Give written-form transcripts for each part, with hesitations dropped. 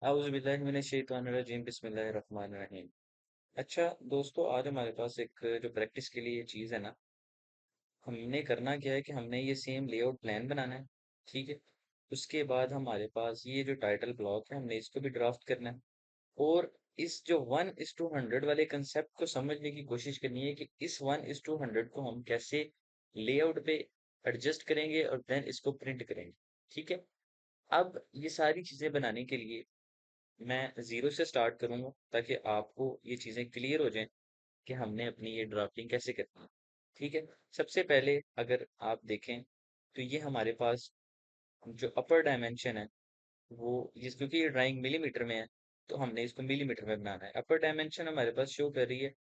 औज़ुबिल्लाहिमिनश्शैतानिर्रजीम बिस्मिल्लाहिर्रहमानिर्रहीम। अच्छा दोस्तों, आज हमारे पास एक जो प्रैक्टिस के लिए चीज़ है ना, हमने करना क्या है कि हमने ये सेम लेआउट प्लान बनाना है। ठीक है। उसके बाद हमारे पास ये जो टाइटल ब्लॉक है, हमने इसको भी ड्राफ्ट करना है। और इस जो 1:100 वाले कंसेप्ट को समझने की कोशिश करनी है कि इस 1:100 को हम कैसे लेआउट पे एडजस्ट करेंगे और देन इसको प्रिंट करेंगे। ठीक है। अब ये सारी चीज़ें बनाने के लिए मैं ज़ीरो से स्टार्ट करूँगा ताकि आपको ये चीज़ें क्लियर हो जाएँ कि हमने अपनी ये ड्राफ्टिंग कैसे करनी है। ठीक है? सबसे पहले अगर आप देखें तो ये हमारे पास जो अपर डायमेंशन है वो जिस क्योंकि ये ड्राइंग मिलीमीटर में है, तो हमने इसको मिलीमीटर में बनाना है। अपर डायमेंशन हमारे पास शो कर रही है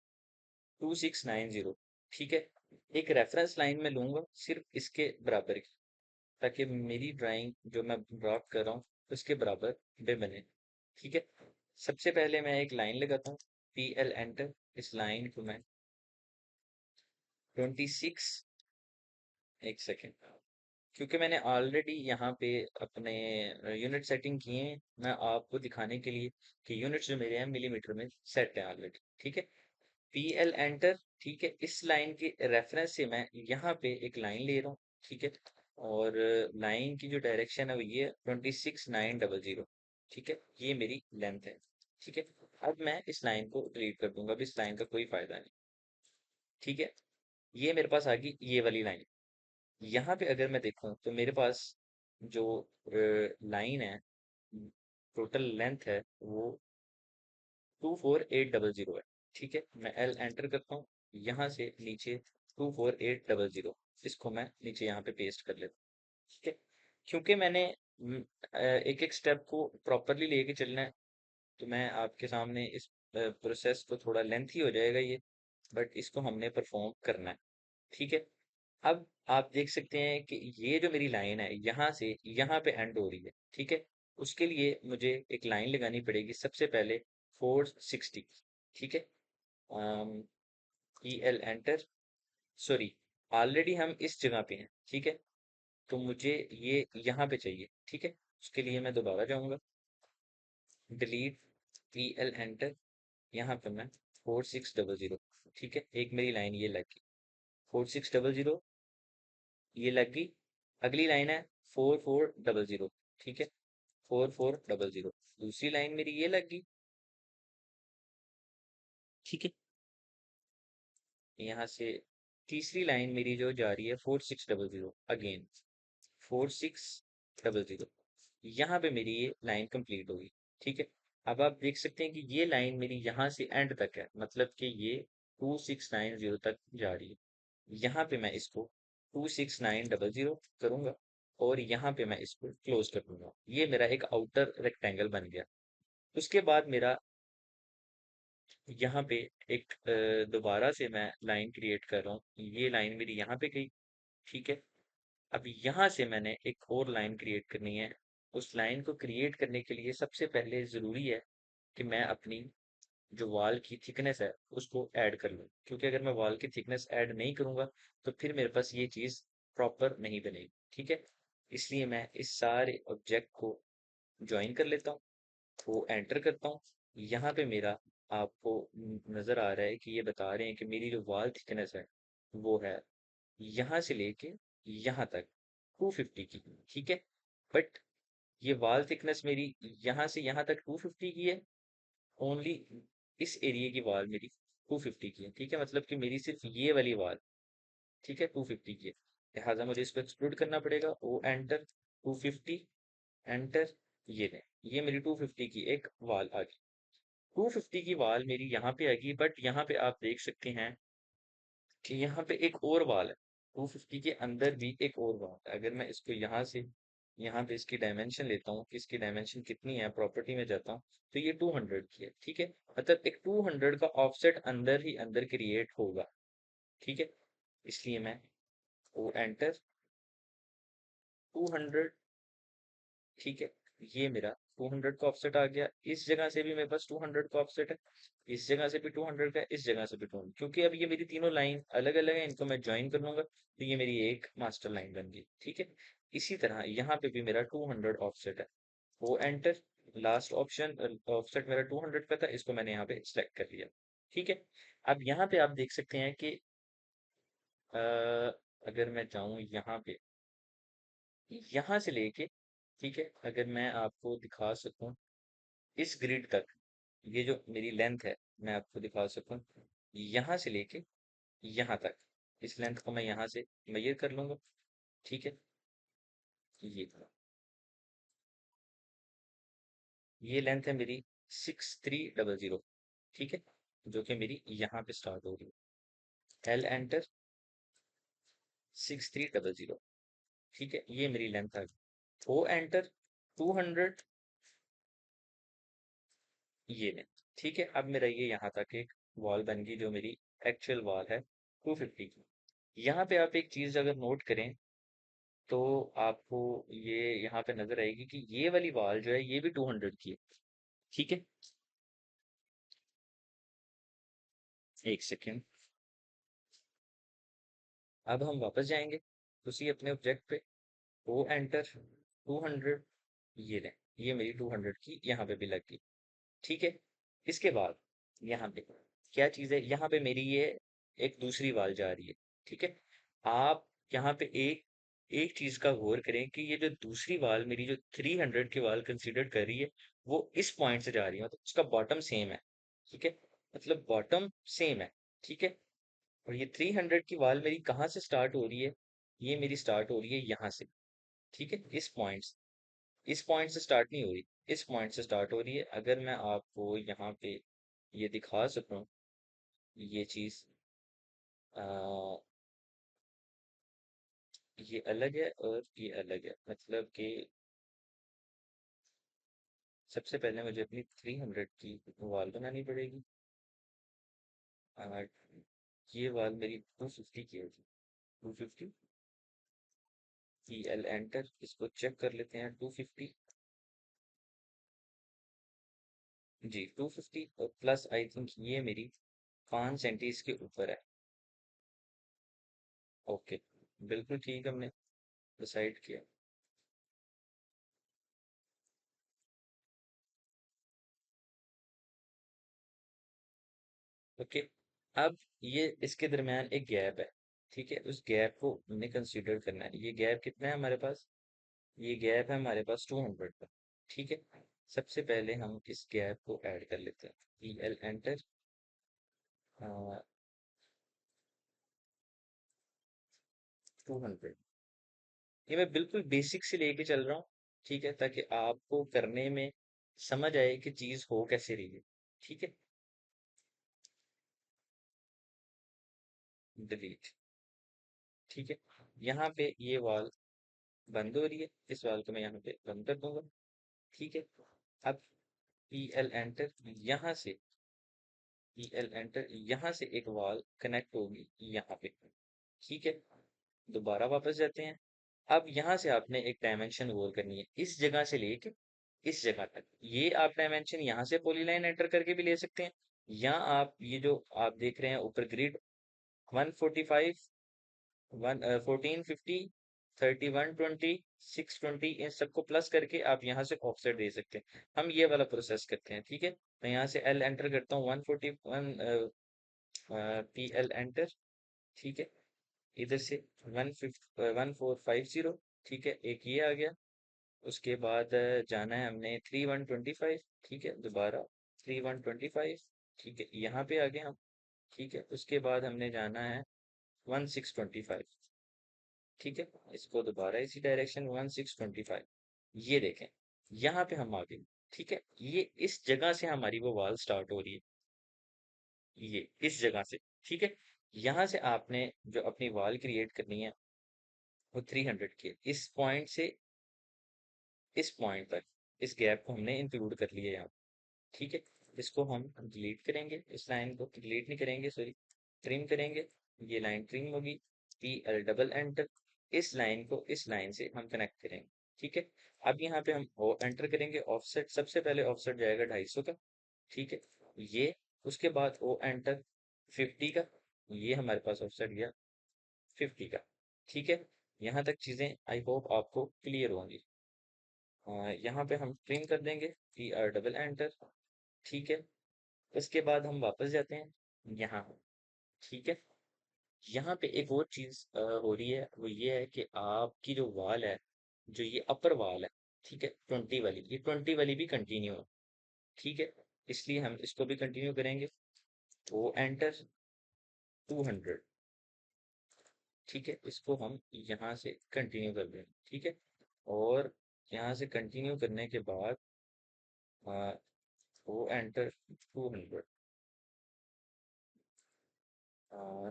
2690। ठीक है? एक रेफरेंस लाइन मैं लूँगा सिर्फ़ इसके बराबर की, ताकि मेरी ड्राइंग जो मैं ड्राफ्ट कर रहा हूँ उसके बराबर में बने। ठीक है। सबसे पहले मैं एक लाइन लगाता हूँ, पी एल एंटर। इस लाइन को मैं 26, एक सेकेंड, क्योंकि मैंने ऑलरेडी यहाँ पे अपने यूनिट सेटिंग किए हैं, मैं आपको दिखाने के लिए कि यूनिट्स जो मेरे हैं मिलीमीटर में सेट है ऑलरेडी। ठीक है। P L enter. ठीक है। इस लाइन के रेफरेंस से मैं यहाँ पे एक लाइन ले रहा हूँ। ठीक है। और लाइन की जो डायरेक्शन है वो ये 26,900। ठीक है। ये मेरी लेंथ है। ठीक है। अब मैं इस लाइन को डिलीट कर दूंगा, अब इस लाइन का कोई फायदा नहीं। ठीक है। ये मेरे पास आ गई ये वाली लाइन। यहाँ पे अगर मैं देखूं तो मेरे पास जो लाइन है, टोटल लेंथ है वो 24800 है। ठीक है। मैं एल एंटर करता हूँ, यहाँ से नीचे 24800, इसको मैं नीचे यहाँ पे पेस्ट कर लेता हूँ। ठीक है। क्योंकि मैंने एक एक स्टेप को प्रॉपरली लेके चलना है, तो मैं आपके सामने इस प्रोसेस को थोड़ा लेंथी हो जाएगा ये, बट इसको हमने परफॉर्म करना है। ठीक है। अब आप देख सकते हैं कि ये जो मेरी लाइन है यहाँ से यहाँ पे एंड हो रही है। ठीक है। उसके लिए मुझे एक लाइन लगानी पड़ेगी सबसे पहले 460। ठीक है। ई एल एंटर। सॉरी, ऑलरेडी हम इस जगह पे हैं। ठीक है। तो मुझे ये यहाँ पे चाहिए। ठीक है। उसके लिए मैं दोबारा जाऊंगा, डिलीट, ई एल एंटर। यहाँ पे मैं 4600। ठीक है। एक मेरी लाइन ये लग गई, 4600 ये लग गई। अगली लाइन है 4400। ठीक है। 4400 दूसरी लाइन मेरी ये लग गई। ठीक है। यहाँ से तीसरी लाइन मेरी जो जा रही है 4600, अगेन 4600। यहाँ पे मेरी ये लाइन कंप्लीट होगी। ठीक है। अब आप देख सकते हैं कि ये लाइन मेरी यहाँ से एंड तक है, मतलब कि ये 2690 तक जा रही है। यहाँ पे मैं इसको 26900 करूंगा और यहाँ पे मैं इसको क्लोज कर दूंगा। ये मेरा एक आउटर रेक्टेंगल बन गया। उसके बाद मेरा यहाँ पे एक दोबारा से मैं लाइन क्रिएट कर रहा हूँ, ये लाइन मेरी यहाँ पे गई। ठीक है। अब यहाँ से मैंने एक और लाइन क्रिएट करनी है। उस लाइन को क्रिएट करने के लिए सबसे पहले ज़रूरी है कि मैं अपनी जो वॉल की थिकनेस है उसको ऐड कर लूँ, क्योंकि अगर मैं वॉल की थिकनेस ऐड नहीं करूँगा तो फिर मेरे पास ये चीज़ प्रॉपर नहीं बनेगी। ठीक है। इसलिए मैं इस सारे ऑब्जेक्ट को ज्वाइन कर लेता हूँ, वो एंटर करता हूँ। यहाँ पे मेरा आपको नज़र आ रहा है कि ये बता रहे हैं कि मेरी जो वॉल थिकनेस है वो है यहाँ से लेके यहाँ तक 250 की। ठीक है। बट ये वॉल थिकनेस मेरी यहाँ से यहाँ तक 250 की है, ओनली इस एरिया की वॉल मेरी 250 की है। ठीक है। मतलब कि मेरी सिर्फ ये वाली वॉल, ठीक है, 250 की है। लिहाजा मुझे इसको एक्सक्लूड करना पड़ेगा। O enter, 250 enter. ये लें, ये मेरी 250 की एक वॉल आ गई। 250 की वॉल मेरी यहाँ पे आएगी, बट यहाँ पे आप देख सकते हैं कि यहाँ पे एक और वॉल है। 250 के अंदर भी एक और वॉल है। अगर मैं इसको यहाँ से यहाँ पे इसकी डायमेंशन लेता हूँ कि इसकी डायमेंशन कितनी है, प्रॉपर्टी में जाता हूँ तो ये 200 की है। ठीक है। मतलब एक 200 का ऑफसेट अंदर ही अंदर क्रिएट होगा। ठीक है। इसलिए मैं वो एंटर 200। ठीक है। ये मेरा 200 का ऑफसेट आ गया। इस जगह से भी मेरे पास 200 का ऑफसेट है, इस जगह से भी 200 का है, इस जगह से भी 200। क्योंकि अब ये मेरी तीनों लाइन अलग अलग है, इनको मैं ज्वाइन कर लूंगा तो ये मेरी एक मास्टर लाइन बन गई। ठीक है। इसी तरह यहाँ पे भी मेरा 200 ऑफसेट है, वो एंटर। लास्ट ऑप्शन ऑफसेट मेरा 200 का था, इसको मैंने यहाँ पे सिलेक्ट कर लिया। ठीक है। अब यहाँ पे आप देख सकते हैं कि अ, अगर मैं जाऊँ यहाँ पे, यहाँ से लेके, ठीक है, अगर मैं आपको दिखा सकूं इस ग्रिड तक, ये जो मेरी लेंथ है, मैं आपको दिखा सकूं यहाँ से लेके यहाँ तक, इस लेंथ को मैं यहाँ से मेजर कर लूंगा। ठीक है। ये लेंथ है मेरी 6300। ठीक है, जो कि मेरी यहाँ पे स्टार्ट हो रही है। L enter, 6300। ठीक है, ये मेरी लेंथ आ गई। ओ एंटर, 200, ये लेंथ। ठीक है, अब मेरा ये यहाँ तक एक वॉल बन गई, जो मेरी एक्चुअल वॉल है 250 की। यहाँ पे आप एक चीज अगर नोट करें तो आपको ये यहाँ पे नजर आएगी कि ये वाली वॉल जो है ये भी 200 की है। ठीक है, एक सेकेंड। अब हम वापस जाएंगे उसी अपने ऑब्जेक्ट पे। ओ एंटर, 200, ये लें, ये मेरी 200 की यहाँ पे भी लग गई। ठीक है। इसके बाद यहाँ पे क्या चीज़ है, यहाँ पे मेरी ये एक दूसरी वाल जा रही है। ठीक है। आप यहाँ पे एक एक चीज का गौर करें कि ये जो दूसरी वाल मेरी जो 300 की वाल कंसीडर कर रही है, वो इस पॉइंट से जा रही है, मतलब उसका बॉटम सेम है। ठीक है, मतलब बॉटम सेम है। ठीक है। और ये 300 की वाल मेरी कहाँ से स्टार्ट हो रही है, ये मेरी स्टार्ट हो रही है यहाँ से। ठीक है, इस पॉइंट से स्टार्ट नहीं हो रही, इस पॉइंट से स्टार्ट हो रही है। अगर मैं आपको यहाँ पे ये दिखा सकूं, ये चीज ये अलग है और ये अलग है, मतलब कि सबसे पहले मुझे अपनी 300 की वॉल बनानी पड़ेगी। और ये वॉल मेरी 250 की होगी। 250, ई एल एंटर, इसको चेक कर लेते हैं। 250, जी 250 और प्लस आई थिंक ये मेरी 5 सेंटी इसके ऊपर है। ओके, बिल्कुल ठीक हमने डिसाइड किया। ओके, अब ये इसके दरमियान एक गैप है। ठीक है, उस गैप को हमने कंसीडर करना है। ये गैप कितना है हमारे पास, ये गैप है हमारे पास 200 का। ठीक है, सबसे पहले हम इस गैप को ऐड कर लेते हैं। ई एल एंटर, 200। ये मैं बिल्कुल बेसिक से लेके चल रहा हूँ। ठीक है, ताकि आपको करने में समझ आए कि चीज हो कैसे रही है। ठीक है, डिलीट। ठीक है, यहाँ पे ये वॉल बंद हो रही है, इस वॉल को मैं यहाँ पे बंद कर दूंगा। ठीक है। अब ई एल एंटर, यहाँ से ई एल एंटर, यहाँ से एक वॉल कनेक्ट होगी यहाँ पे। ठीक है, दोबारा वापस जाते हैं। अब यहाँ से आपने एक डायमेंशन गौर करनी है, इस जगह से लेके इस जगह तक। ये आप डायमेंशन यहाँ से पॉलीलाइन एंटर करके भी ले सकते हैं, या आप ये जो आप देख रहे हैं ऊपर ग्रिड 145, 1450, 3120, 620, इन सबको प्लस करके आप यहाँ से ऑफसेट दे सकते हैं। हम ये वाला प्रोसेस करते हैं। ठीक है, मैं यहाँ से एल एंटर करता हूँ, 141 पी एल एंटर। ठीक है, इधर से 1450। ठीक है, एक ये आ गया। उसके बाद जाना है हमने 3125। ठीक है, दोबारा 3125। ठीक है, यहाँ पे आ गए हम। ठीक है, उसके बाद हमने जाना है 1625। ठीक है, इसको दोबारा इसी डायरेक्शन 1625। ये देखें, यहाँ पे हम आ गए। ठीक है, ये इस जगह से हमारी वो वॉल स्टार्ट हो रही है, ये इस जगह से। ठीक है, यहाँ से आपने जो अपनी वॉल क्रिएट करनी है वो 300 की है। इस पॉइंट से इस पॉइंट तक, इस गैप को हमने इंक्लूड कर लिया यहाँ। ठीक है, इसको हम डिलीट करेंगे, इस लाइन को डिलीट नहीं करेंगे, सॉरी, ट्रिम करेंगे। ये लाइन ट्रिम होगी। पी एल डबल एंटर, इस लाइन को इस लाइन से हम कनेक्ट करेंगे। ठीक है, अब यहाँ पे हम ओ एंटर करेंगे। ऑफसेट सबसे पहले ऑफसेट जाएगा 250 का। ठीक है, ये उसके बाद ओ एंटर 50 का, ये हमारे पास ऑफसेट गया 50 का। ठीक है, यहाँ तक चीजें आई होप आपको क्लियर होंगी। यहाँ पे हम ट्रिम कर देंगे, PR डबल एंटर। ठीक है। उसके बाद हम वापस जाते हैं यहाँ। ठीक है। यहाँ पे एक और चीज हो रही है, वो ये है कि आपकी जो वाल है, जो ये अपर वाल है, ठीक है, 20 वाली, ये 20 वाली भी कंटिन्यू है। ठीक है। इसलिए हम इसको भी कंटिन्यू करेंगे। वो एंटर 200। ठीक है। इसको हम यहाँ से कंटिन्यू कर देंगे। ठीक है। और यहाँ से कंटिन्यू करने के बाद वो एंटर 200,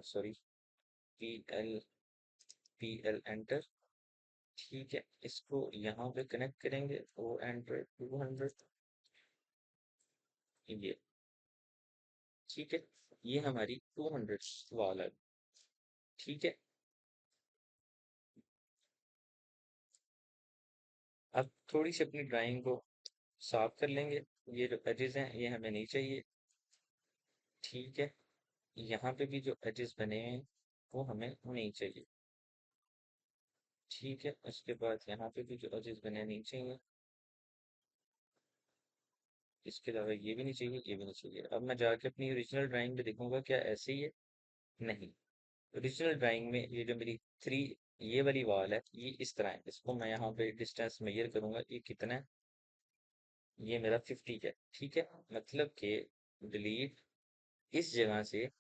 सॉरी, PL एंटर। ठीक है। इसको यहाँ पे कनेक्ट करेंगे, वो एंटर 200, ये। ठीक है। ये हमारी 200 वाल है। ठीक है। अब थोड़ी सी अपनी ड्राइंग को साफ कर लेंगे। ये जो एजेस हैं ये हमें नहीं चाहिए। ठीक है। यहाँ पे भी जो एजेस बने हैं वो हमें नहीं चाहिए। ठीक है। उसके बाद यहाँ पे भी जो एजेस बने नहीं चाहिए। इसके अलावा ये भी नहीं चाहिए, ये भी नहीं चाहिए। अब मैं जाके अपनी ओरिजिनल ड्राइंग में देखूंगा क्या ऐसे ही है। नहीं। ओरिजिनल ड्राइंग में ये जो मेरी थ्री, ये वाली वॉल है, ये इस तरह है। इसको मैं यहाँ पे डिस्टेंस मेजर करूंगा, ये कितना है। ये मेरा 50 है। ठीक है। मतलब कि डिलीट इस जगह से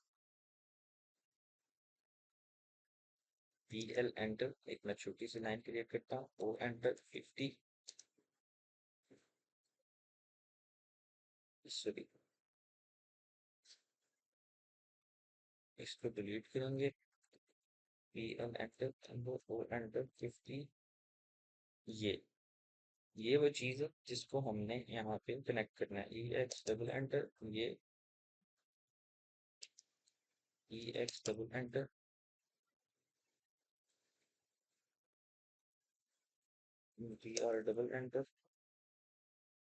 PL एंटर, एक मैं छोटी सी लाइन क्रिएट करता हूँ, O एंटर 50। सॉरी, इसको डिलीट करेंगे। PL enter, O enter 50। ये वो चीज है जिसको हमने यहाँ पे कनेक्ट करना है। EX डबल एंटर, ये EX double enter, PR double enter.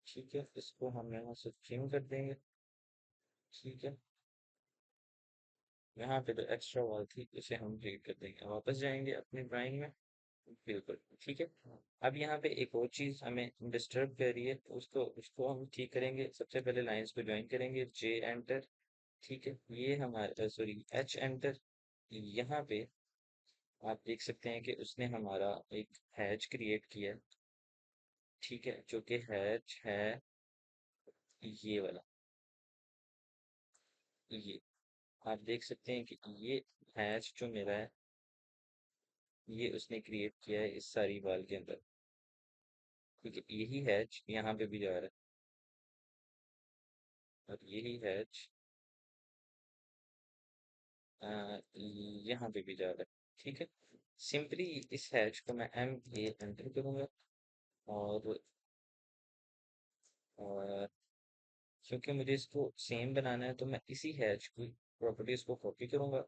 ठीक है। इसको हम यहाँ से ट्रिम कर देंगे। ठीक है। यहाँ पे तो एक्स्ट्रा वॉल थी, इसे हम डिलीट कर देंगे, वापस जाएंगे अपनी ड्राइंग में। बिल्कुल। ठीक है। अब यहाँ पे एक और चीज हमें डिस्टर्ब कर रही है, तो उसको उसको हम ठीक करेंगे। सबसे पहले लाइंस को ज्वाइन करेंगे, J एंटर। ठीक है। ये हमारा, सॉरी, H एंटर। यहाँ पे आप देख सकते हैं कि उसने हमारा एक हैच क्रिएट किया है। ठीक है। जो कि हैच है ये वाला, ये। आप देख सकते हैं कि ये हैच जो मेरा है, ये उसने क्रिएट किया है इस सारी बाल के अंदर। ठीक है। यही हैच यहाँ पे भी जा रहा है, और यही हैच यहाँ पे भी जा रहा है। ठीक है। सिंपली इस हैच को मैं MA एंटर करूंगा। और क्योंकि मुझे इसको सेम बनाना है, तो मैं इसी हैच की प्रॉपर्टीज को कॉपी करूंगा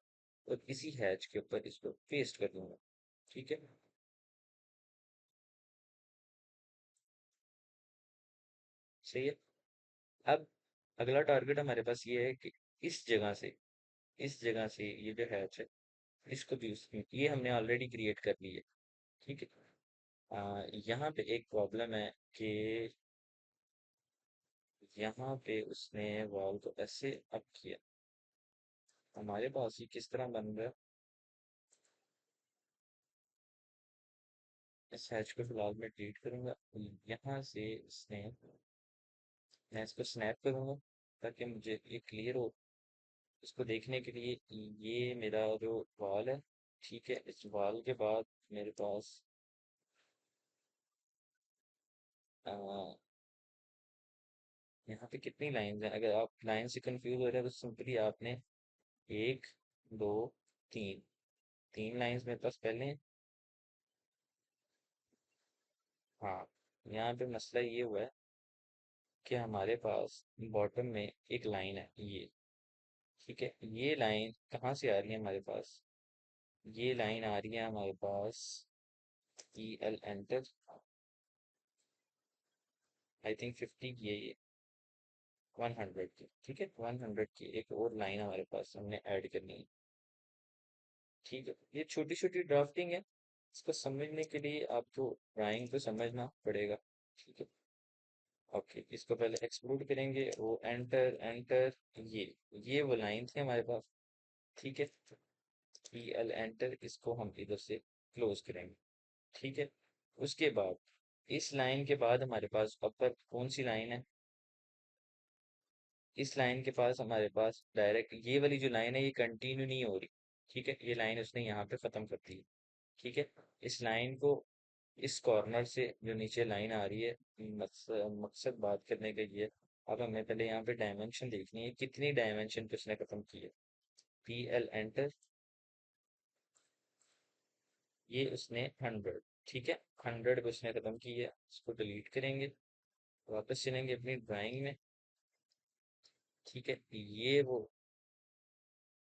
और इसी हैच के ऊपर इसको पेस्ट कर दूंगा। ठीक है। सही है। अब अगला टारगेट हमारे पास ये है कि इस जगह से, इस जगह से ये जो हैच है, इसको भी ये हमने ऑलरेडी क्रिएट कर ली है। ठीक है। यहाँ पे एक प्रॉब्लम है कि यहाँ पे उसने वॉल को ऐसे अप किया। हमारे पास ये किस तरह बन रहा है। इस हैच को फिलहाल मैं डिलीट करूंगा। यहाँ से इसने, मैं इसको स्नैप करूंगा ताकि मुझे ये क्लियर हो। इसको देखने के लिए, ये मेरा जो वॉल है, ठीक है, इस वॉल के बाद मेरे पास आ, यहाँ पे कितनी लाइंस हैं। अगर आप लाइन से कंफ्यूज हो रहे हैं तो सिंपली आपने एक, दो, तीन, तीन लाइंस मेरे पास पहले हैं। हाँ। यहाँ पे मसला ये हुआ है कि हमारे पास बॉटम में एक लाइन है, ये। ठीक है। ये लाइन कहाँ से आ रही है हमारे पास। ये लाइन आ रही है हमारे पास EL एंटर, आई थिंक 50 की है ये, 100 की। ठीक है। 100 की एक और लाइन हमारे पास हमने ऐड करनी है। ठीक है। ये छोटी छोटी ड्राफ्टिंग है, इसको समझने के लिए आपको ड्राइंग को समझना पड़ेगा। ठीक है। ओके, इसको पहले एक्सक्लूड करेंगे, वो एंटर एंटर, ये वो लाइन थी हमारे पास। ठीक है, पी एल एंटर, इसको हम इधर से क्लोज करेंगे। ठीक है, उसके बाद इस लाइन के बाद हमारे पास अपर कौन सी लाइन है? इस लाइन के पास हमारे पास डायरेक्ट ये वाली जो लाइन है ये कंटिन्यू नहीं हो रही। ठीक है, ये लाइन उसने यहाँ पे खत्म कर दी है। ठीक है, इस लाइन को, इस कॉर्नर से जो नीचे लाइन आ रही है, मकसद बात करने का ये है, अब हमें पहले यहाँ पे डायमेंशन देखनी है, कितनी डायमेंशन पे उसने खत्म की है। पी एल एंटर, ये उसने 100, ठीक है, 100 पे उसने खत्म की है। इसको डिलीट करेंगे, वापस चलेंगे अपनी ड्राइंग में। ठीक है, ये वो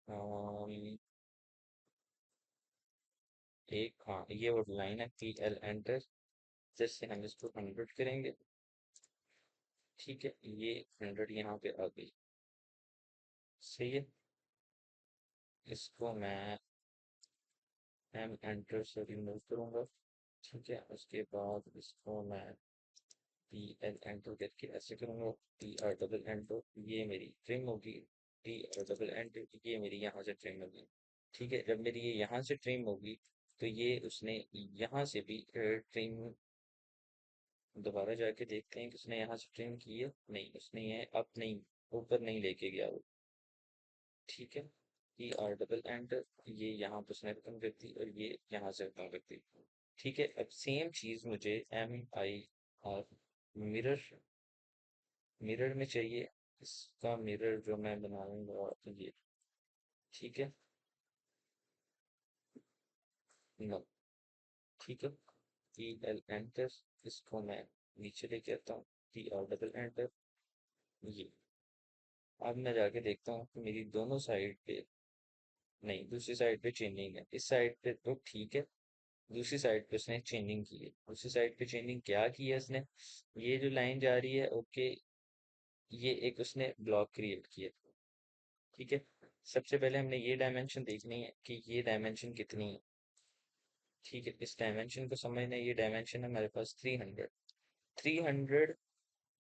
अम, एक, हाँ ये वो लाइन है पी एल एंटर, जैसे हम इसको 100 करेंगे। ठीक है, ये 100 यहाँ पे आ गई। सही है, इसको मैं एम एंटर से रिमूव करूंगा। ठीक है, उसके बाद इसको मैं पी एल एंटर करके ऐसे करूंगा, पी आर डबल एंटर, ये मेरी ट्रिम होगी। पी आर डबल एंटर, ये मेरी यहाँ से ट्रिम होगी। ठीक है, जब मेरी ये यहाँ से ट्रिम होगी तो ये उसने यहाँ से भी ट्रिम, दोबारा जाके देखते हैं कि उसने यहाँ से ट्रिम की है। नहीं, उसने ये अप नहीं, ऊपर नहीं लेके गया वो। ठीक है, ई आर डबल एंटर, ये यहाँ पे उसने खत्म कर दी और ये यहाँ से खत्म कर दी। ठीक है, अब सेम चीज मुझे M I R mirror, mirror में चाहिए। इसका मिरर जो मैं बनाऊंगा तो ये, ठीक है, नो, ठीक है, ई एल एंटर, इसको मैं नीचे लेके आता हूँ, टी आर डबल एंटर, ये। अब मैं जाके देखता हूँ कि मेरी दोनों साइड पे, नहीं दूसरी साइड पे चेंजिंग है, इस साइड पे तो ठीक है, दूसरी साइड पे उसने चेंजिंग की है। दूसरी साइड पे चेंजिंग क्या की है उसने? ये जो लाइन जा रही है, ओके, ये एक उसने ब्लॉक क्रिएट किया। ठीक है, सबसे पहले हमने ये डायमेंशन देखनी है कि ये डायमेंशन कितनी है। ठीक है, इस डायमेंशन को समझना है, ये डायमेंशन है हमारे पास 300। 300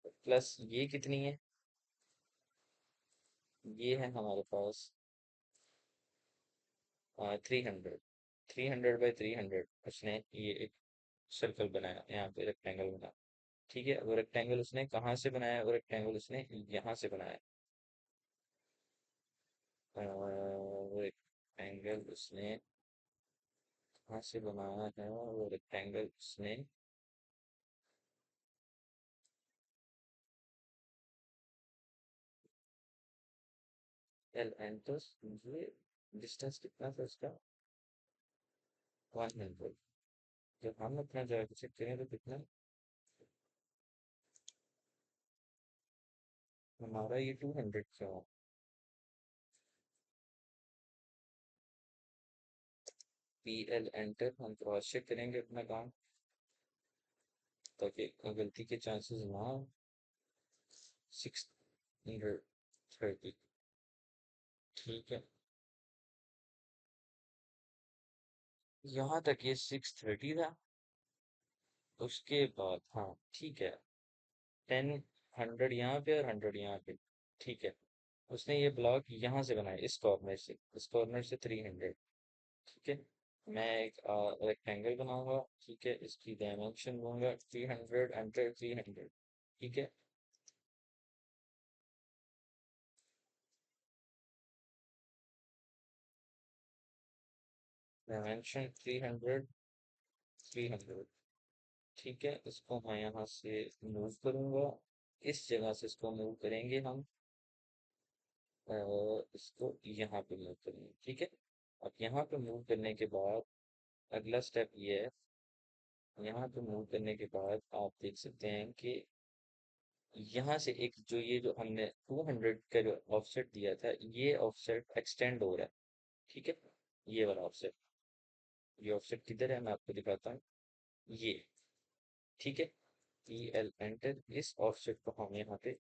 प्लस ये कितनी है? ये है हमारे पास 300। 300 बाई 300 उसने ये एक सर्कल बनाया, यहाँ पे रेक्टेंगल बना। ठीक है, वो रेक्टेंगल उसने कहाँ से बनाया? वो रेक्टेंगल उसने यहाँ से बनाया। वो रेक्टेंगल उसने कहाँ से बनाया है? वो रेक्टेंगल उसने, एल एंटर्स, ये डिस्टेंस कितना था उसका? 100। जब हम अपना जाकर चेक करें तो कितना हमारा ये 200 क्यों? पी एल एंटर, हम क्रॉस चेक करेंगे अपना काम, ताकि गलती के चांसेस ना हो। 630, ठीक है, यहाँ तक ये 630 था। उसके बाद हाँ ठीक है, 100 यहाँ पे और 100 यहाँ पे। ठीक है, उसने ये ब्लॉक यहाँ से बनाया, इस कॉर्नर से, इस कॉर्नर से 300। ठीक है, मैं एक रेक्टेंगल बनाऊंगा। ठीक है, इसकी डायमेंशन दूंगा 300, 100, 300। ठीक है, डायमेंशन 300, 300। ठीक है, इसको मैं यहाँ से मूव करूंगा, इस जगह से इसको मूव करेंगे हम, और इसको यहाँ पे मूव करेंगे। ठीक है, अब यहाँ पे मूव करने के बाद अगला स्टेप ये है, यहाँ पे मूव करने के बाद आप देख सकते हैं कि यहाँ से एक जो ये जो हमने 200 का जो ऑफसेट दिया था, ये ऑफसेट एक्सटेंड हो रहा है। ठीक है, ये वाला ऑफसेट, ये ऑफसेट किधर है मैं आपको दिखाता हूँ, ये। ठीक है, ई एल एंटर, इस ऑफसेट को हम यहाँ पे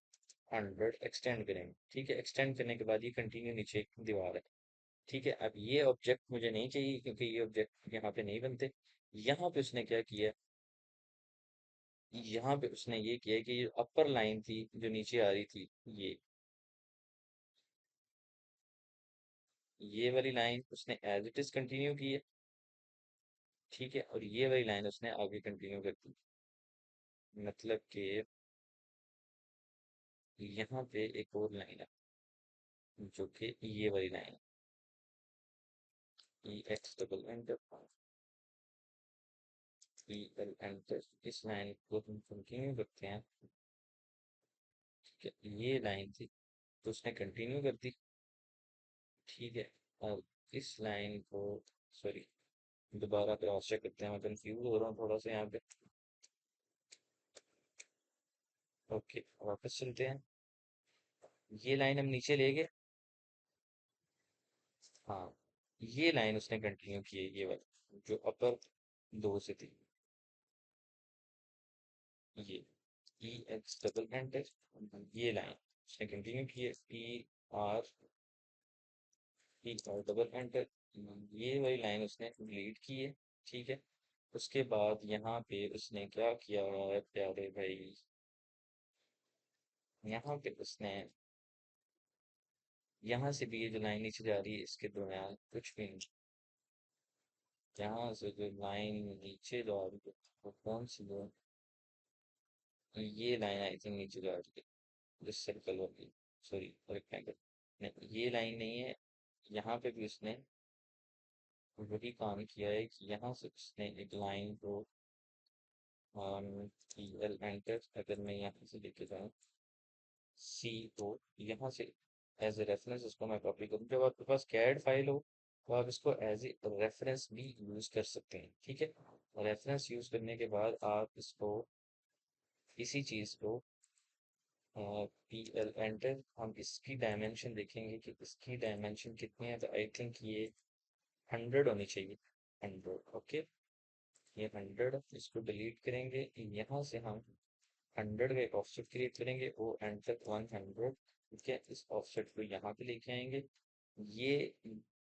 100 एक्सटेंड करेंगे। ठीक है, एक्सटेंड करने के बाद ये कंटिन्यू नीचे एक दीवार है। ठीक है, अब ये ऑब्जेक्ट मुझे नहीं चाहिए क्योंकि ये ऑब्जेक्ट यहाँ पे नहीं बनते। यहाँ पे उसने क्या किया, यहाँ पे उसने ये किया कि जो अपर लाइन थी जो नीचे आ रही थी, ये वाली लाइन उसने एज इट इज कंटिन्यू की है। ठीक है, और ये वाली लाइन उसने आगे कंटिन्यू कर दी। मतलब कि यहाँ पे एक और लाइन है जो कि ये वाली लाइन है, E X double enter, E L enter. इस लाइन को हम कंटिन्यू करते हैं। ठीक है, ये लाइन थी तो उसने कंटिन्यू कर दी। ठीक है, अब इस लाइन को, सॉरी, दोबारा क्रॉस चेक करते हैं, मैं कंफ्यूज हो रहा हूँ थोड़ा सा यहाँ पे। ओके, वापस चलते हैं। ये लाइन हम नीचे ले गए। हाँ, ये लाइन उसने कंटिन्यू की है, ये वाली जो अपर दो से थी, ये ई एक्स डबल एंटर, ये लाइन उसने कंटिन्यू की है, P R, P R double enter, ये वाली लाइन उसने डिलीट की है। ठीक है, उसके बाद यहाँ पे उसने क्या किया है प्यारे भाई, यहाँ पे उसने, यहाँ से भी ये जो लाइन नीचे जा रही है इसके दरम्यान कुछ भी नहीं। यहाँ से जो लाइन नीचे जा रही है वो कौन सी है? ये लाइन आई थिंक नीचे जा रही है, जो सर्कल होगी, सॉरी रेक्टेंगल, नहीं ये लाइन नहीं है। यहाँ पे भी उसने वही काम किया है कि यहाँ से उसने एक लाइन को एल एंटर, अगर मैं यहाँ से लेके जाऊँ सी को, यहाँ से एज ए रेफरेंस इसको मैं कॉपी करूँ। जब आपके पास कैड फाइल हो तो आप इसको एज ए रेफरेंस भी यूज कर सकते हैं। ठीक है, रेफरेंस यूज करने के बाद आप इसको, इसी चीज को पी एल एंटर, हम इसकी डायमेंशन देखेंगे कि इसकी डायमेंशन कितनी है, तो आई थिंक ये 100 होनी चाहिए। 100, ओके, ये 100, इसको डिलीट करेंगे। यहाँ से हम 100 का एक ऑफसेट क्रिएट करेंगे, वो एंटर 100। ठीक है, इस ऑफसेट को यहाँ पे लेके आएंगे। ये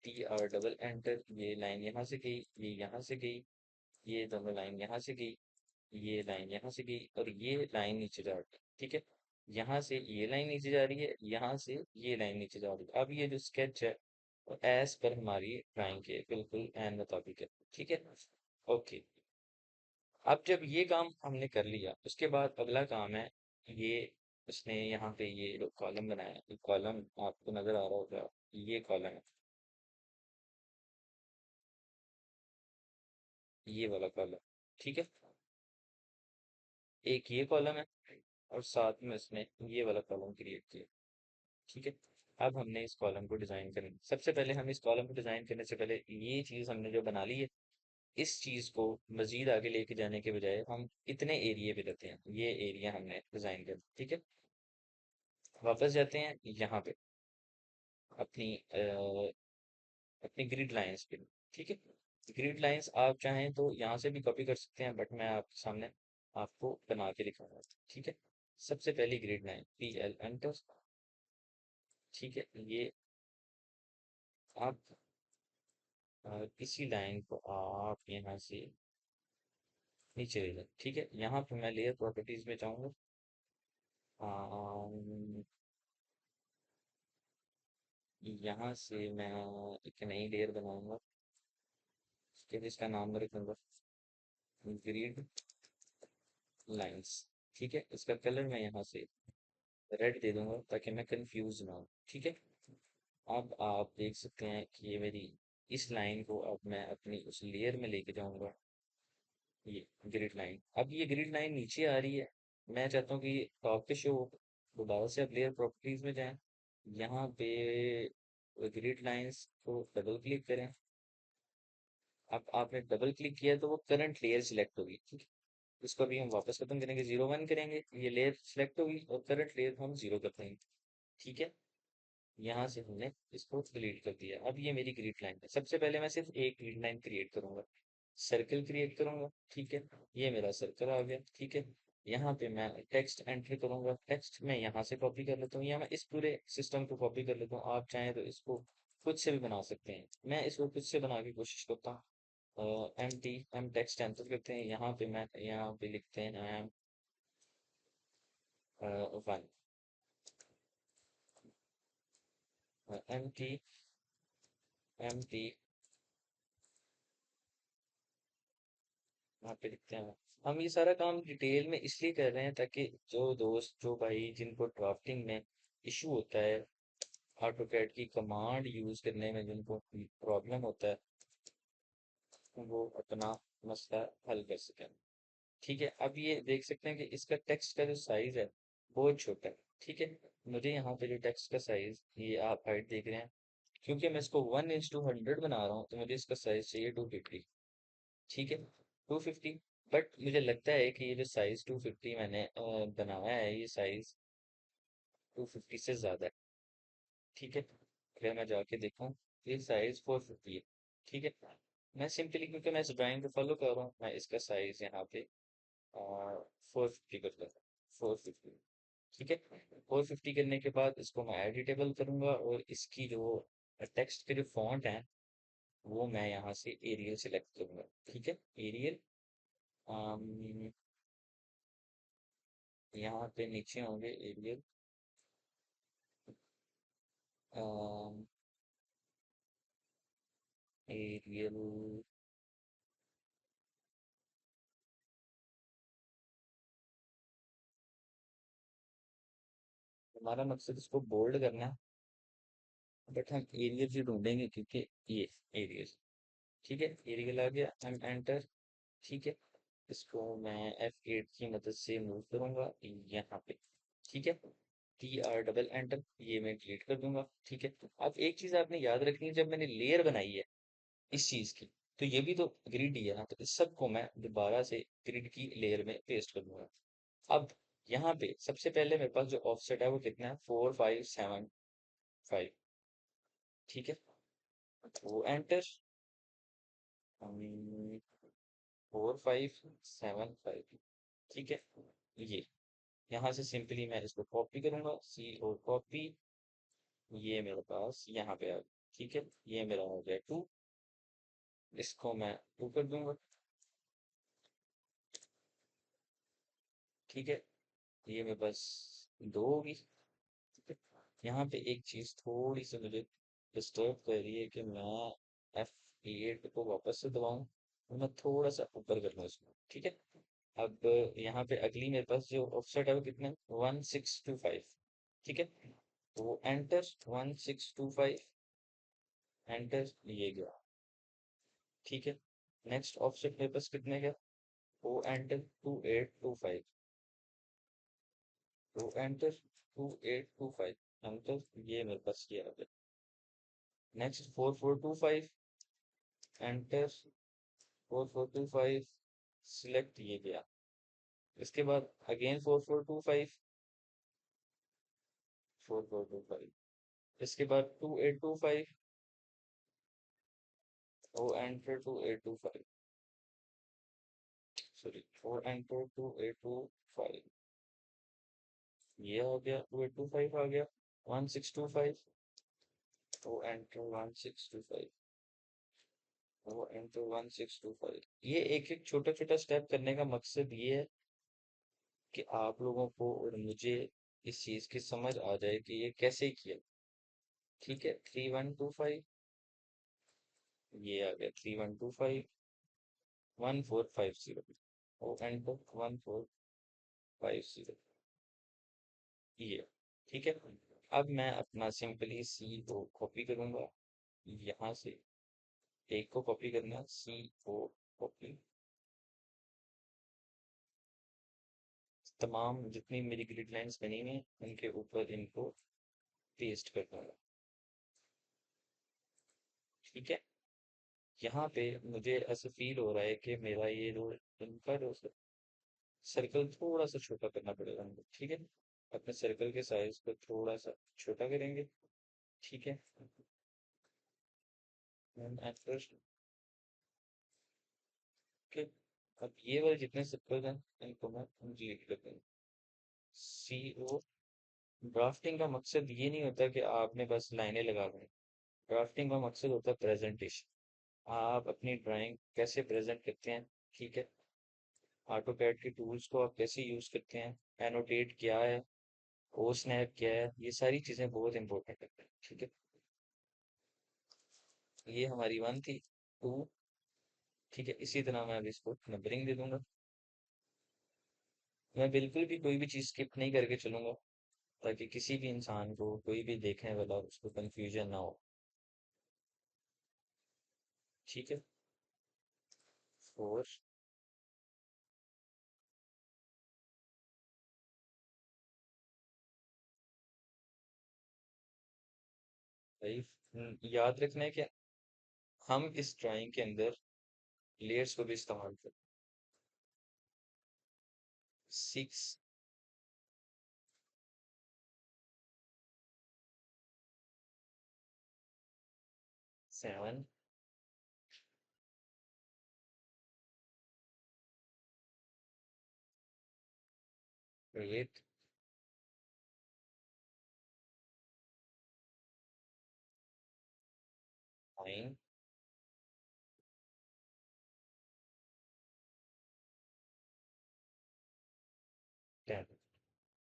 टी आर डबल एंटर, ये लाइन यहाँ से गई, ये यहाँ से गई, ये दोनों लाइन यहाँ से गई, ये लाइन यहाँ से गई, और ये लाइन नीचे जा रही है। ठीक है, यहाँ से ये लाइन नीचे जा रही है, यहाँ से ये लाइन नीचे जा रही है। अब ये जो स्केच है वो एज पर हमारी ड्राइंग के बिल्कुल एन मुताबिक है। ठीक है, ओके। अब जब ये काम हमने कर लिया उसके बाद अगला काम है, ये उसने यहाँ पे ये कॉलम बनाया है। कॉलम आपको नजर आ रहा होगा, ये कॉलम है, ये वाला कॉलम। ठीक है, एक ये कॉलम है और साथ में उसने ये वाला कॉलम क्रिएट किया। ठीक है, अब हमने इस कॉलम को डिजाइन करना, सबसे पहले हम इस कॉलम को डिजाइन करने से पहले ये चीज हमने जो बना ली है, इस चीज को मजीद आगे लेके जाने के बजाय हम इतने एरिया पे लेते हैं, ये एरिया हमने डिजाइन कर। ठीक है, वापस जाते हैं यहाँ पे अपनी अपनी ग्रिड लाइंस पे। ठीक है, ग्रिड लाइंस आप चाहें तो यहाँ से भी कॉपी कर सकते हैं, बट मैं आपके सामने आपको बना के दिखाऊंगा। ठीक है, सबसे पहली grid line P L enter. ठीक है, ये आप इसी लाइन को आप यहाँ से नीचे ले जाए। ठीक है, यहाँ पे मैं लेयर प्रॉपर्टीज में जाऊंगा। यहाँ से मैं एक नई लेयर बनाऊंगा, फिर इसका नाम रखूंगा ग्रिड लाइंस। ठीक है, इसका कलर मैं यहाँ से रेड दे दूंगा ताकि मैं कंफ्यूज ना हो। ठीक है, अब आप देख सकते हैं कि ये मेरी इस लाइन को अब मैं अपनी उस लेयर में लेके जाऊंगा, ये ग्रिड लाइन। अब ये ग्रिड लाइन नीचे आ रही है, मैं चाहता हूँ कि टॉप पे शो हो। दोबारा से आप लेयर प्रॉपर्टीज में जाएं, यहाँ पे ग्रिड लाइंस को डबल क्लिक करें। अब आपने डबल क्लिक किया तो वो करंट लेयर सिलेक्ट होगी। ठीक है, इसको भी हम वापस खत्म करेंगे, 01 करेंगे, ये लेयर सिलेक्ट होगी और करंट लेयर हम 0 कर देंगे। ठीक है, यहाँ से हमने इसको डिलीट कर दिया। अब ये मेरी ग्रिड लाइन है, सबसे पहले मैं सिर्फ एक ग्रिड लाइन क्रिएट करूंगा, सर्कल क्रिएट करूंगा। ठीक है, ये मेरा सर्कल आ गया। ठीक है, यहाँ पे मैं टेक्स्ट एंटर करूंगा, टेक्स्ट मैं यहाँ से कॉपी कर लेता हूँ या मैं इस पूरे सिस्टम को कॉपी कर लेता हूँ। आप चाहें तो इसको खुद से भी बना सकते हैं, मैं इसको खुद से बना के कोशिश करता हूँ। M T M text enter करते हैं, यहाँ पे मैं यहाँ पे लिखते हैं one, M T, M T, यहाँ पे लिखते हैं। हम ये सारा काम डिटेल में इसलिए कर रहे हैं ताकि जो दोस्त, जो भाई जिनको ड्राफ्टिंग में इशू होता है, ऑटोकैड की कमांड यूज करने में जिनको प्रॉब्लम होता है, वो अपना मसला हल कर सकें। ठीक है, अब ये देख सकते हैं कि इसका टेक्स्ट का जो साइज है बहुत छोटा है। ठीक है, मुझे यहाँ पे जो टेक्स्ट का साइज, ये आप हाइट देख रहे हैं, क्योंकि मैं इसको 1:100 बना रहा हूँ तो मुझे इसका साइज चाहिए 250। ठीक है, 250। बट मुझे लगता है कि ये जो साइज 250 मैंने बनाया है, ये साइज 250 से ज्यादा है। ठीक है, अगर मैं जाके देखूँ, ये साइज 450 है। ठीक है, मैं सिंपली, क्योंकि मैं इस ड्राइंग को फॉलो कर रहा हूँ, मैं इसका साइज यहाँ पे 450 कर दूँ। 450। ठीक है, 450 करने के बाद इसको मैं एडिटेबल करूंगा, और इसकी जो टेक्स्ट के जो फॉन्ट है वो मैं यहाँ से एरियल सेलेक्ट करूंगा। ठीक है, एरियल, यहाँ पे नीचे होंगे एरियल, एरियल, हमारा मकसद इसको बोल्ड करना है, बट हम एरियल ही ढूंढेंगे क्योंकि ये एरियल। ठीक है, एरियल आ गया, हम एंटर। ठीक है, इसको मैं F8 की मदद से मूव करूंगा यहाँ पे। ठीक है, TR एंटर, ये मैं डिलीट कर दूंगा। ठीक है, अब एक चीज आपने याद रखनी है, जब मैंने लेयर बनाई है इस चीज की, तो ये भी तो ग्रिड ही है ना, तो इस सबको मैं दोबारा से ग्रिड की लेयर में पेस्ट कर दूंगा। अब यहाँ पे सबसे पहले मेरे पास जो ऑफसेट है वो कितना है, 4575। ठीक है, वो एंटर, 4575। ठीक है, ये यहाँ से सिंपली मैं इसको कॉपी करूंगा, सी और कॉपी, ये मेरे पास यहाँ पे आ गया। ठीक है, ये मेरा हो गया 2, इसको मैं 2 कर दूंगा। ठीक है, ये मेरे पास 2 होगी। ठीक है, यहाँ पे एक चीज थोड़ी सी मुझे डिस्टर्ब कर रही है कि मैं F8 को वापस से दबाऊं, और मैं थोड़ा सा ऊपर कर लूँ इसको। ठीक है, अब यहाँ पे अगली मेरे पास जो ऑफसेट है वो कितना है, 1625। ठीक है, तो एंटर, 1625, एंटर, ये गया। ठीक है, नेक्स्ट ऑप्शन मेरे पास कितने का, O enter, 2825। O enter, 2825, enter, ये मेरे पास ये आ गया। नेक्स्ट 4425, एंटर, 4425, सिलेक्ट, ये गया। इसके बाद अगेन 4425, 4425, इसके बाद 2825, O enter, 2825, sorry, O enter, 2825, ये आ गया, 2825 आ गया। 1625, ओ एंटर, 1625, ओ एंटर, 1625। ये एक एक छोटा छोटा स्टेप करने का मकसद ये है कि आप लोगों को और मुझे इस चीज की समझ आ जाए कि ये कैसे किया। ठीक है, 3125, ये आ गया 3125, 1450, ओ एंटर, 1450, ये। ठीक है, अब मैं अपना सिंपली सी को कॉपी करूंगा, यहाँ से एक को कॉपी करना, सी को कॉपी, तमाम जितनी मेरी ग्रिड लाइंस बनी हुई हैं उनके ऊपर इनको पेस्ट कर दूंगा। ठीक है, यहाँ पे मुझे ऐसा फील हो रहा है कि मेरा ये जो इनका जो सर्कल थोड़ा सा छोटा करना पड़ेगा हमको। ठीक है, अपने सर्कल के साइज को थोड़ा सा छोटा करेंगे। ठीक है, एट फर्स्ट। ओके, अब ये वाले जितने सर्कल हैं इनको मैं डिलीट कर दूंगा। सी ओ, ड्राफ्टिंग का मकसद ये नहीं होता कि आपने बस लाइनें लगा दें। ड्राफ्टिंग का मकसद होता है प्रेजेंटेशन, आप अपनी ड्राइंग कैसे प्रेजेंट करते हैं। ठीक है, ऑटो कैड के टूल्स को आप कैसे यूज करते हैं, एनोटेट क्या है, ओ स्नैप क्या है, ये सारी चीजें बहुत इंपॉर्टेंट है। ठीक है, ये हमारी वन थी, टू। ठीक है, इसी तरह मैं अब इसको नंबरिंग दे दूंगा। मैं बिल्कुल भी कोई भी चीज स्किप नहीं करके चलूंगा, ताकि किसी भी इंसान को, कोई भी देखने वाला, उसको कंफ्यूजन ना हो। ठीक है, फोर, 5। याद रखना है कि हम इस ड्राइंग के अंदर लेयर्स को भी इस्तेमाल करें। 6, 7, 8, 9, 10।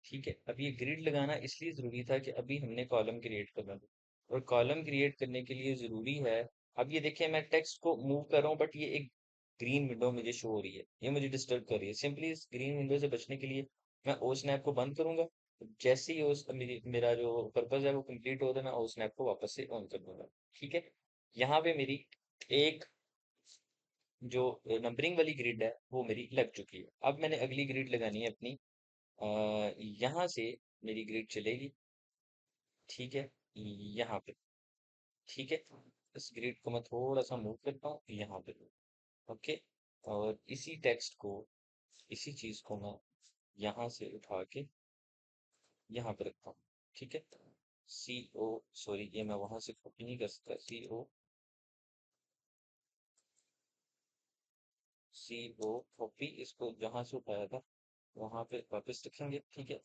ठीक है, अब ये ग्रिड लगाना इसलिए ज़रूरी था कि अभी हमने कॉलम क्रिएट करना था, और कॉलम क्रिएट करने के लिए ज़रूरी है। अब ये देखिए, मैं टेक्स्ट को मूव कर रहा हूँ, बट ये एक ग्रीन विंडो मुझे शो हो रही है, ये मुझे डिस्टर्ब कर रही है। सिंपली इस ग्रीन विंडो से बचने के लिए मैं ओ स्नैप को बंद करूंगा। जैसे ही मेरा जो पर्पज है वो कंप्लीट होता है, मैं ओ स्नैप को वापस से ऑन कर दूंगा। ठीक है, यहाँ पे मेरी एक जो नंबरिंग वाली ग्रिड है वो मेरी लग चुकी है। अब मैंने अगली ग्रिड लगानी है अपनी, यहाँ से मेरी ग्रिड चलेगी। ठीक है, यहाँ पे। ठीक है, इस ग्रिड को मैं थोड़ा सा मूव करता हूँ यहाँ पे। ओके, और इसी टेक्स्ट को, इसी चीज को मैं यहाँ से उठा के यहाँ पे रखता हूँ। ठीक है, सी ओ, सॉरी, ये मैं वहां से कॉपी नहीं कर सकता। सी ओ कॉपी, इसको जहां से उठाया था वहां पे वापस रखेंगे। ठीक है,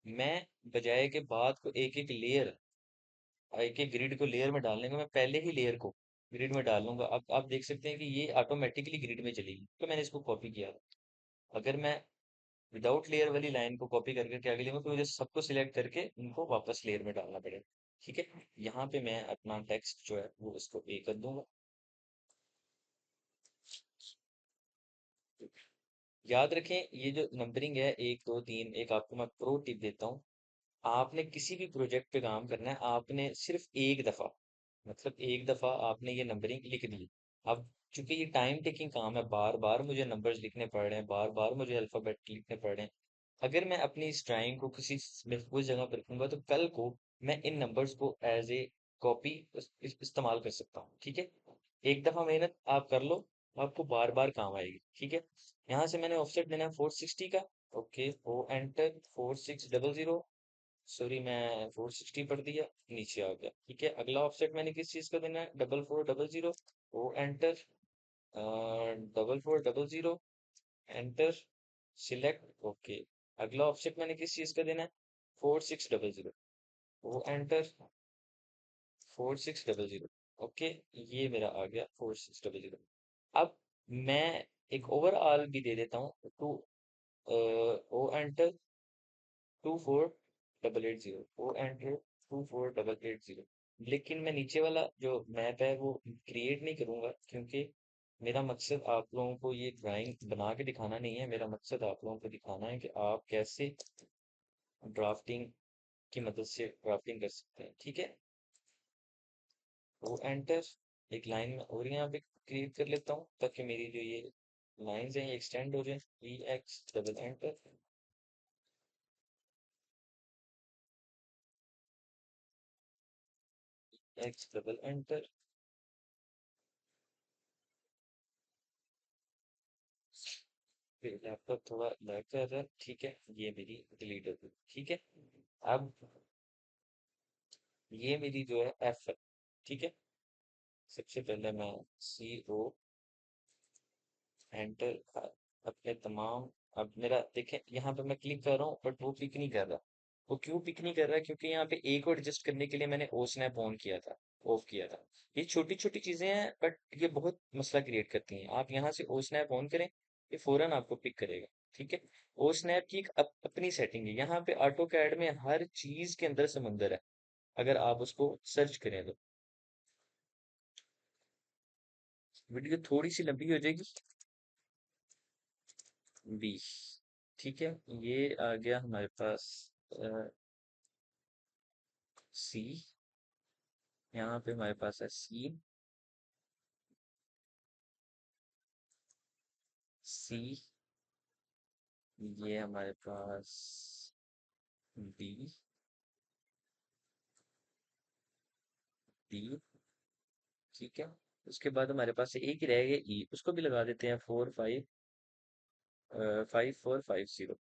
मैं बजाय के बाद को एक एक लेयर, एक एक ग्रिड को लेयर में डालने का, मैं पहले ही लेयर को ग्रिड में डाल लूंगा। अब आप देख सकते हैं कि ये ऑटोमेटिकली ग्रिड में चलेगी, तो मैंने इसको कॉपी किया था। अगर मैं विदाउट लेयर वाली लाइन को कॉपी करके क्या आगे तो मुझे सबको सिलेक्ट करके उनको वापस लेयर में डालना पड़ेगा। ठीक है, यहाँ पे मैं अपना टेक्स्ट जो है वो इसको ए कर दूंगा। याद रखें, ये जो नंबरिंग है 1 2 3, एक आपको मैं प्रो टिप देता हूँ। आपने किसी भी प्रोजेक्ट पे काम करना है, आपने सिर्फ एक दफा, मतलब एक दफा आपने ये नंबरिंग लिख दी। अब चूंकि ये टाइम टेकिंग काम है, बार बार मुझे नंबर्स लिखने पड़ रहे हैं, बार बार मुझे अल्फाबेट लिखने पड़ रहे हैं। अगर मैं अपनी इस ड्राइंग को किसी महफूज जगह पर रखूंगा, तो कल को मैं इन नंबर्स को एज ए कॉपी इस्तेमाल कर सकता हूँ। ठीक है, एक दफा मेहनत आप कर लो, आपको बार बार काम आएगी। ठीक है, यहाँ से मैंने ऑफसेट देना है 460 का। Okay, O enter, 4600। सॉरी, मैं 460 पढ़ दिया, नीचे आ गया। ठीक है, अगला ऑफसेट मैंने किस चीज का देना है, 4400। O enter, 4400, enter, select. Okay, अगला ऑफसेट मैंने किस चीज का देना है, 4600। ओ एंटर, 4600। ओके, ये मेरा आ गया 4600। अब मैं एक ओवरऑल भी दे देता हूँ, two, O enter, 24880। O enter, 24880। लेकिन मैं नीचे वाला जो मैप है वो क्रिएट नहीं करूंगा, क्योंकि मेरा मकसद आप लोगों को ये ड्राइंग बना के दिखाना नहीं है। मेरा मकसद आप लोगों को दिखाना है कि आप कैसे ड्राफ्टिंग की मदद से ड्राफ्टिंग कर सकते हैं। ठीक है, वो एंटर, एक लाइन में और यहाँ पे क्रिएट कर लेता हूँ, ताकि मेरी जो ये लाइंस हैं ये एक्सटेंड हो जाए। E X double enter, X double enter. फिर लैपटॉप थोड़ा लैग कर रहा है। ठीक है, ये मेरी डिलीट हो गई। ठीक है, अब ये मेरी जो है एफ है। ठीक है, सबसे पहले मैं सी ओ एंटर, अपने तमाम, अब मेरा देखें यहाँ पे मैं क्लिक कर रहा हूँ, बट वो पिक नहीं कर रहा। वो क्यों पिक नहीं कर रहा है, क्योंकि यहाँ पे ए को एडजस्ट करने के लिए मैंने ओ स्नैप ऑन किया था, ऑफ किया था। ये छोटी छोटी चीजें हैं, बट ये बहुत मसला क्रिएट करती हैं। आप यहाँ से ओ स्नैप ऑन करें, ये फौरन आपको पिक करेगा। ठीक है। ओ स्नैप की एक अपनी सेटिंग है, यहाँ पे ऑटो कैड में हर चीज के अंदर समुंदर है, अगर आप उसको सर्च करें तो। वीडियो थोड़ी सी लंबी हो जाएगी। 20। ठीक है। ये आ गया हमारे पास सी। यहाँ पे हमारे पास है सी। सी। ये हमारे पास डी। डी। ठीक है। उसके बाद हमारे पास एक ही रह गया ई, उसको भी लगा देते हैं 5450।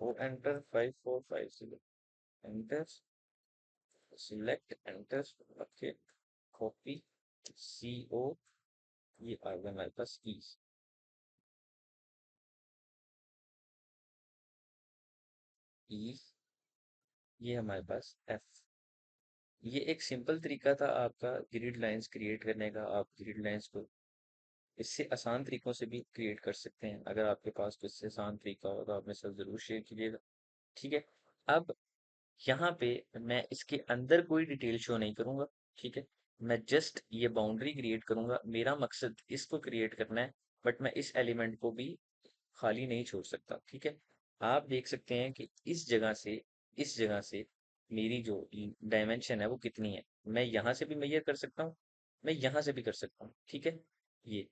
वो enter 5450 enter. Select enter. Okay. Copy. C O. ये आ गया हमारे पास ई। ई। ये हमारे पास एफ। ये एक सिंपल तरीका था आपका ग्रिड लाइंस क्रिएट करने का। आप ग्रिड लाइंस को इससे आसान तरीकों से भी क्रिएट कर सकते हैं। अगर आपके पास कोई इससे आसान तरीका हो तो आप मेरे साथ जरूर शेयर कीजिएगा। ठीक है। अब यहाँ पे मैं इसके अंदर कोई डिटेल शो नहीं करूंगा। ठीक है। मैं जस्ट ये बाउंड्री क्रिएट करूंगा, मेरा मकसद इसको क्रिएट करना है, बट मैं इस एलिमेंट को भी खाली नहीं छोड़ सकता। ठीक है। आप देख सकते हैं कि इस जगह से मेरी जो डायमेंशन है वो कितनी है। मैं यहाँ से भी मेजर कर सकता हूँ, मैं यहाँ से भी कर सकता हूँ। ठीक है। ये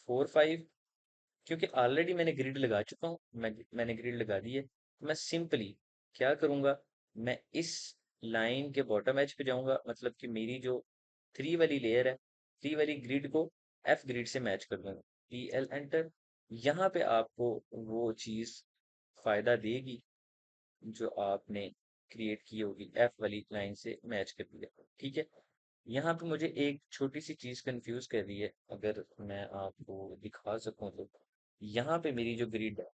4 5, क्योंकि ऑलरेडी मैंने ग्रिड लगा चुका हूँ, मैंने ग्रिड लगा दी है, तो मैं सिंपली क्या करूंगा, मैं इस लाइन के बॉटम एज पे जाऊंगा, मतलब कि मेरी जो 3 वाली लेयर है, 3 वाली ग्रिड को एफ ग्रिड से मैच कर दूंगा। PL enter. यहाँ पे आपको वो चीज फायदा देगी जो आपने क्रिएट की होगी, एफ वाली लाइन से मैच कर दिया। ठीक है। यहाँ पे मुझे एक छोटी सी चीज कंफ्यूज कर रही है, अगर मैं आपको दिखा सकूं तो। यहाँ पे मेरी जो ग्रिड है,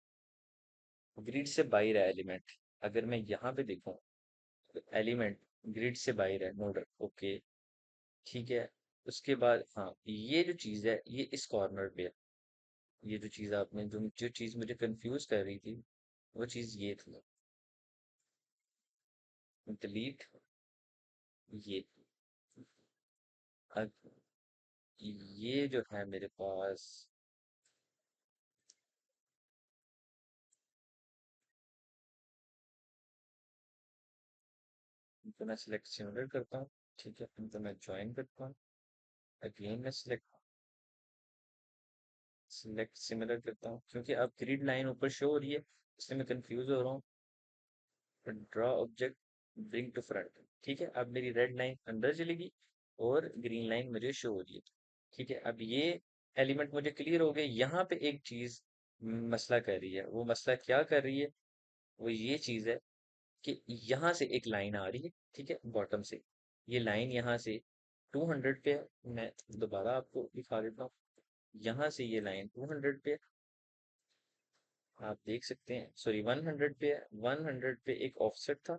ग्रिड से बाहर है एलिमेंट। अगर मैं यहाँ पे देखूं तो एलिमेंट ग्रिड से बाहर है, नोड। ओके। ठीक है। उसके बाद हाँ, ये जो चीज है ये इस कॉर्नर पे है। ये जो चीज आपने जो चीज मुझे कंफ्यूज कर रही थी, वो चीज ये थी। डिलीट। ये अब ये जो है मेरे पास, तो मैं सिलेक्ट सिमिलर करता हूँ। ठीक है। तो मैं ज्वाइन करता हूँ। अगेन मैं सिलेक्ट सिमिलर करता हूँ, क्योंकि अब ग्रिड लाइन ऊपर शो हो रही है, इसलिए मैं कंफ्यूज हो रहा हूँ। Draw object, bring to front. ठीक है। अब मेरी रेड लाइन अंदर चलेगी और ग्रीन लाइन मुझे शो हो रही है। ठीक है। अब ये एलिमेंट मुझे क्लियर हो गया। यहाँ पे एक चीज मसला कर रही है, वो मसला क्या कर रही है, वो ये चीज है कि यहाँ से एक लाइन आ रही है। ठीक है। बॉटम से ये लाइन यहाँ से 200 पे है। मैं दोबारा आपको दिखा देता हूँ। यहाँ से ये लाइन 200 पे है, आप देख सकते हैं। सॉरी, 100 पे है। 100 पे एक ऑफसेट था,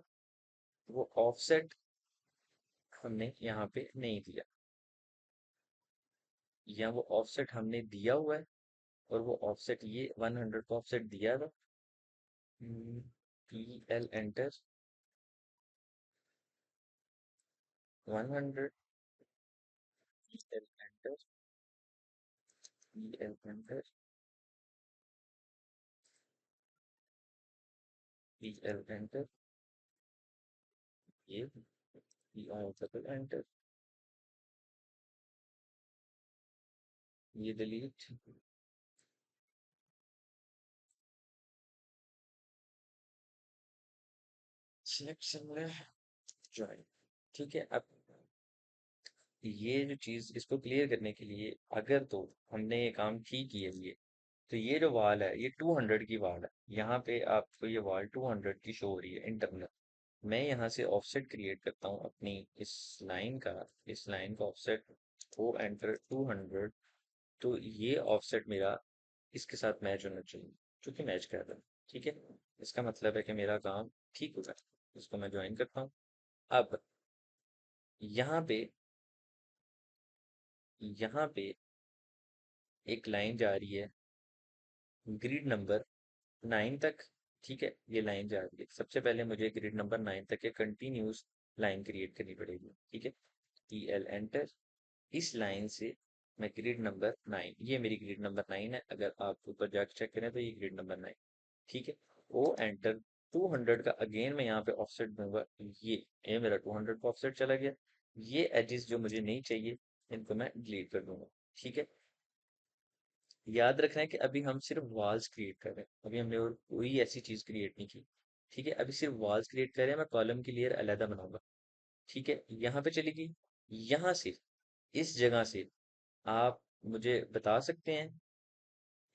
वो ऑफसेट हमने यहाँ पे नहीं दिया, या वो ऑफसेट हमने दिया हुआ है, और वो ऑफसेट ये 100 का ऑफसेट दिया था। PL enter. 100। PL enter. PL enter. PL enter. ये PL डबल एंटर। ये डिलीट। Select similar, join. ठीक है। अब ये जो चीज, इसको क्लियर करने के लिए, अगर तो हमने ये काम ठीक किया ये, तो ये जो वाल है ये 200 की वाल है। यहाँ पे आपको ये वाल 200 की शो हो रही है इंटरनल। मैं यहाँ से ऑफसेट क्रिएट करता हूँ अपनी इस लाइन का। इस लाइन का ऑफसेट ओ एंटर 200। तो ये ऑफसेट मेरा इसके साथ मैच होना चाहिए, क्योंकि मैच कर रहा है। ठीक है। इसका मतलब है कि मेरा काम ठीक होगा। इसको मैं ज्वाइन करता हूँ। अब यहाँ पे यहाँ पे एक लाइन जा रही है ग्रिड नंबर 9 तक, ठीक है, ये लाइन जा रही है। सबसे पहले मुझे ग्रिड नंबर 9 तक के कंटिन्यूस लाइन क्रिएट करनी पड़ेगी, ठीक है। EL enter. इस लाइन से मैं ग्रिड नंबर 9, ये मेरी ग्रिड नंबर 9 है, अगर आप ऊपर जाकर चेक करें तो ये ग्रिड नंबर 9, ठीक है। ओ एंटर। 200 का अगेन मैं यहाँ पे ऑफसेट दूंगा। ये मेरा 200 का ऑफसेट चला गया। ये एजेस जो मुझे नहीं चाहिए इनको मैं डिलीट कर दूंगा, ठीक है। याद रखना है कि अभी हम सिर्फ वॉल्स क्रिएट कर रहे हैं, अभी हमने और कोई ऐसी चीज क्रिएट नहीं की, ठीक है। अभी सिर्फ वॉल्स क्रिएट कर रहे हैं, मैं कॉलम की लेयर अलहदा बनाऊंगा, ठीक है। यहाँ पे चलेगी। यहाँ से, इस जगह से आप मुझे बता सकते हैं,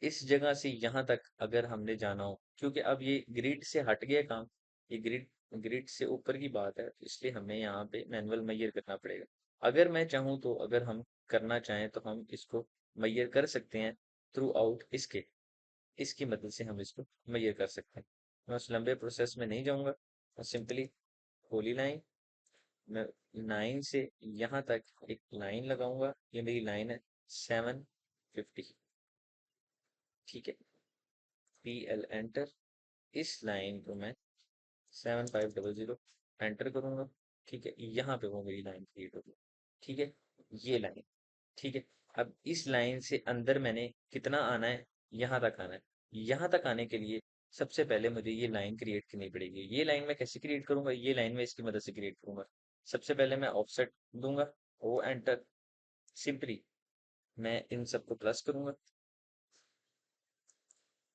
इस जगह से यहाँ तक अगर हमने जाना हो, क्योंकि अब ये ग्रिड से हट गया काम, ये ग्रिड ग्रिड से ऊपर की बात है, तो इसलिए हमें यहाँ पे मैनुअल मेजर करना पड़ेगा। अगर मैं चाहूँ तो, अगर हम करना चाहें तो हम इसको मेजर कर सकते हैं थ्रू आउट इसके, इसकी मदद से हम इसको मेजर कर सकते हैं। मैं उस लंबे प्रोसेस में नहीं जाऊंगा, मैं सिंपली होली लाइन, मैं 9 से यहाँ तक एक लाइन लगाऊंगा। ये मेरी लाइन है 750, ठीक है। PL enter. इस लाइन को मैं 7500 एंटर करूंगा, ठीक है। यहाँ पे वो मेरी लाइन क्रिएट होगी, ठीक है। ये लाइन, ठीक है। अब इस लाइन से अंदर मैंने कितना आना है, यहाँ तक आना है। यहाँ तक आने के लिए सबसे पहले मुझे ये लाइन क्रिएट करनी पड़ेगी। ये लाइन मैं कैसे क्रिएट करूंगा, ये लाइन मैं इसकी मदद से क्रिएट करूंगा। सबसे पहले मैं ऑफसेट दूंगा, ओ एंटर। सिंपली मैं इन सबको प्लस करूंगा।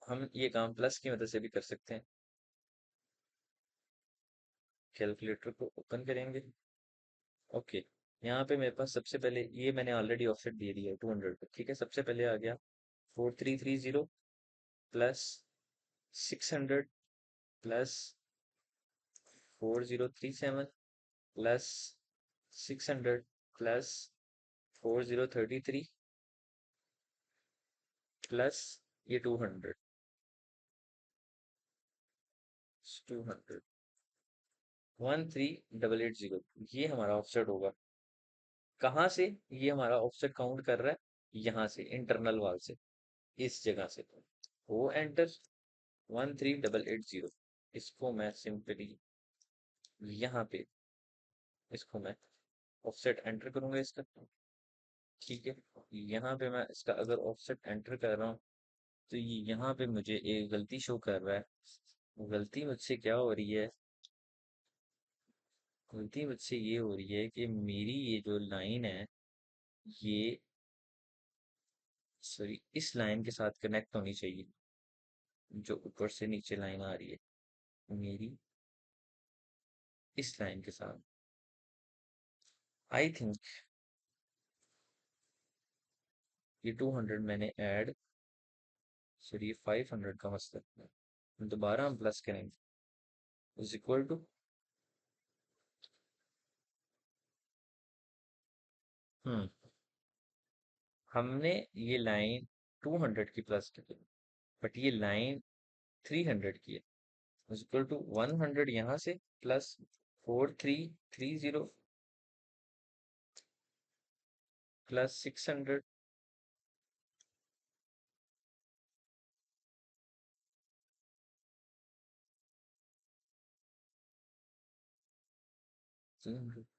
हम ये काम प्लस की मदद से भी कर सकते हैं। कैलकुलेटर को ओपन करेंगे, ओके। यहाँ पे मेरे पास सबसे पहले, ये मैंने ऑलरेडी ऑफसेट दे दिया है 200 पे, ठीक है। सबसे पहले आ गया 4330 plus 600 plus 4037 plus 600 plus 4033 plus ये 200 13880, ये हमारा ऑफसेट होगा। कहाँ से ये हमारा ऑफसेट काउंट कर रहा है, यहाँ से इंटरनल वाल से, इस जगह से। वो एंटर 13880, इसको मैं सिंपली यहाँ पे, इसको मैं ऑफसेट एंटर करूंगा इसका, ठीक है। यहाँ पे मैं इसका अगर ऑफसेट एंटर कर रहा हूँ तो ये यहाँ पे मुझे एक गलती शो कर रहा है। वो गलती मुझसे क्या हो रही है, गलती मुझसे ये हो रही है कि मेरी ये जो लाइन है, ये, सॉरी, इस लाइन के साथ कनेक्ट होनी चाहिए, जो ऊपर से नीचे लाइन आ रही है मेरी, इस लाइन के साथ। आई थिंक ये 200 मैंने ऐड, सॉरी, 500 का मतलब दोबारा हम प्लस करेंगे, इज इक्वल टू, हम्म हमने ये लाइन 200 की प्लस की थी, बट ये लाइन 300 की है, इज इक्वल टू 100 यहाँ से प्लस 4330 प्लस 600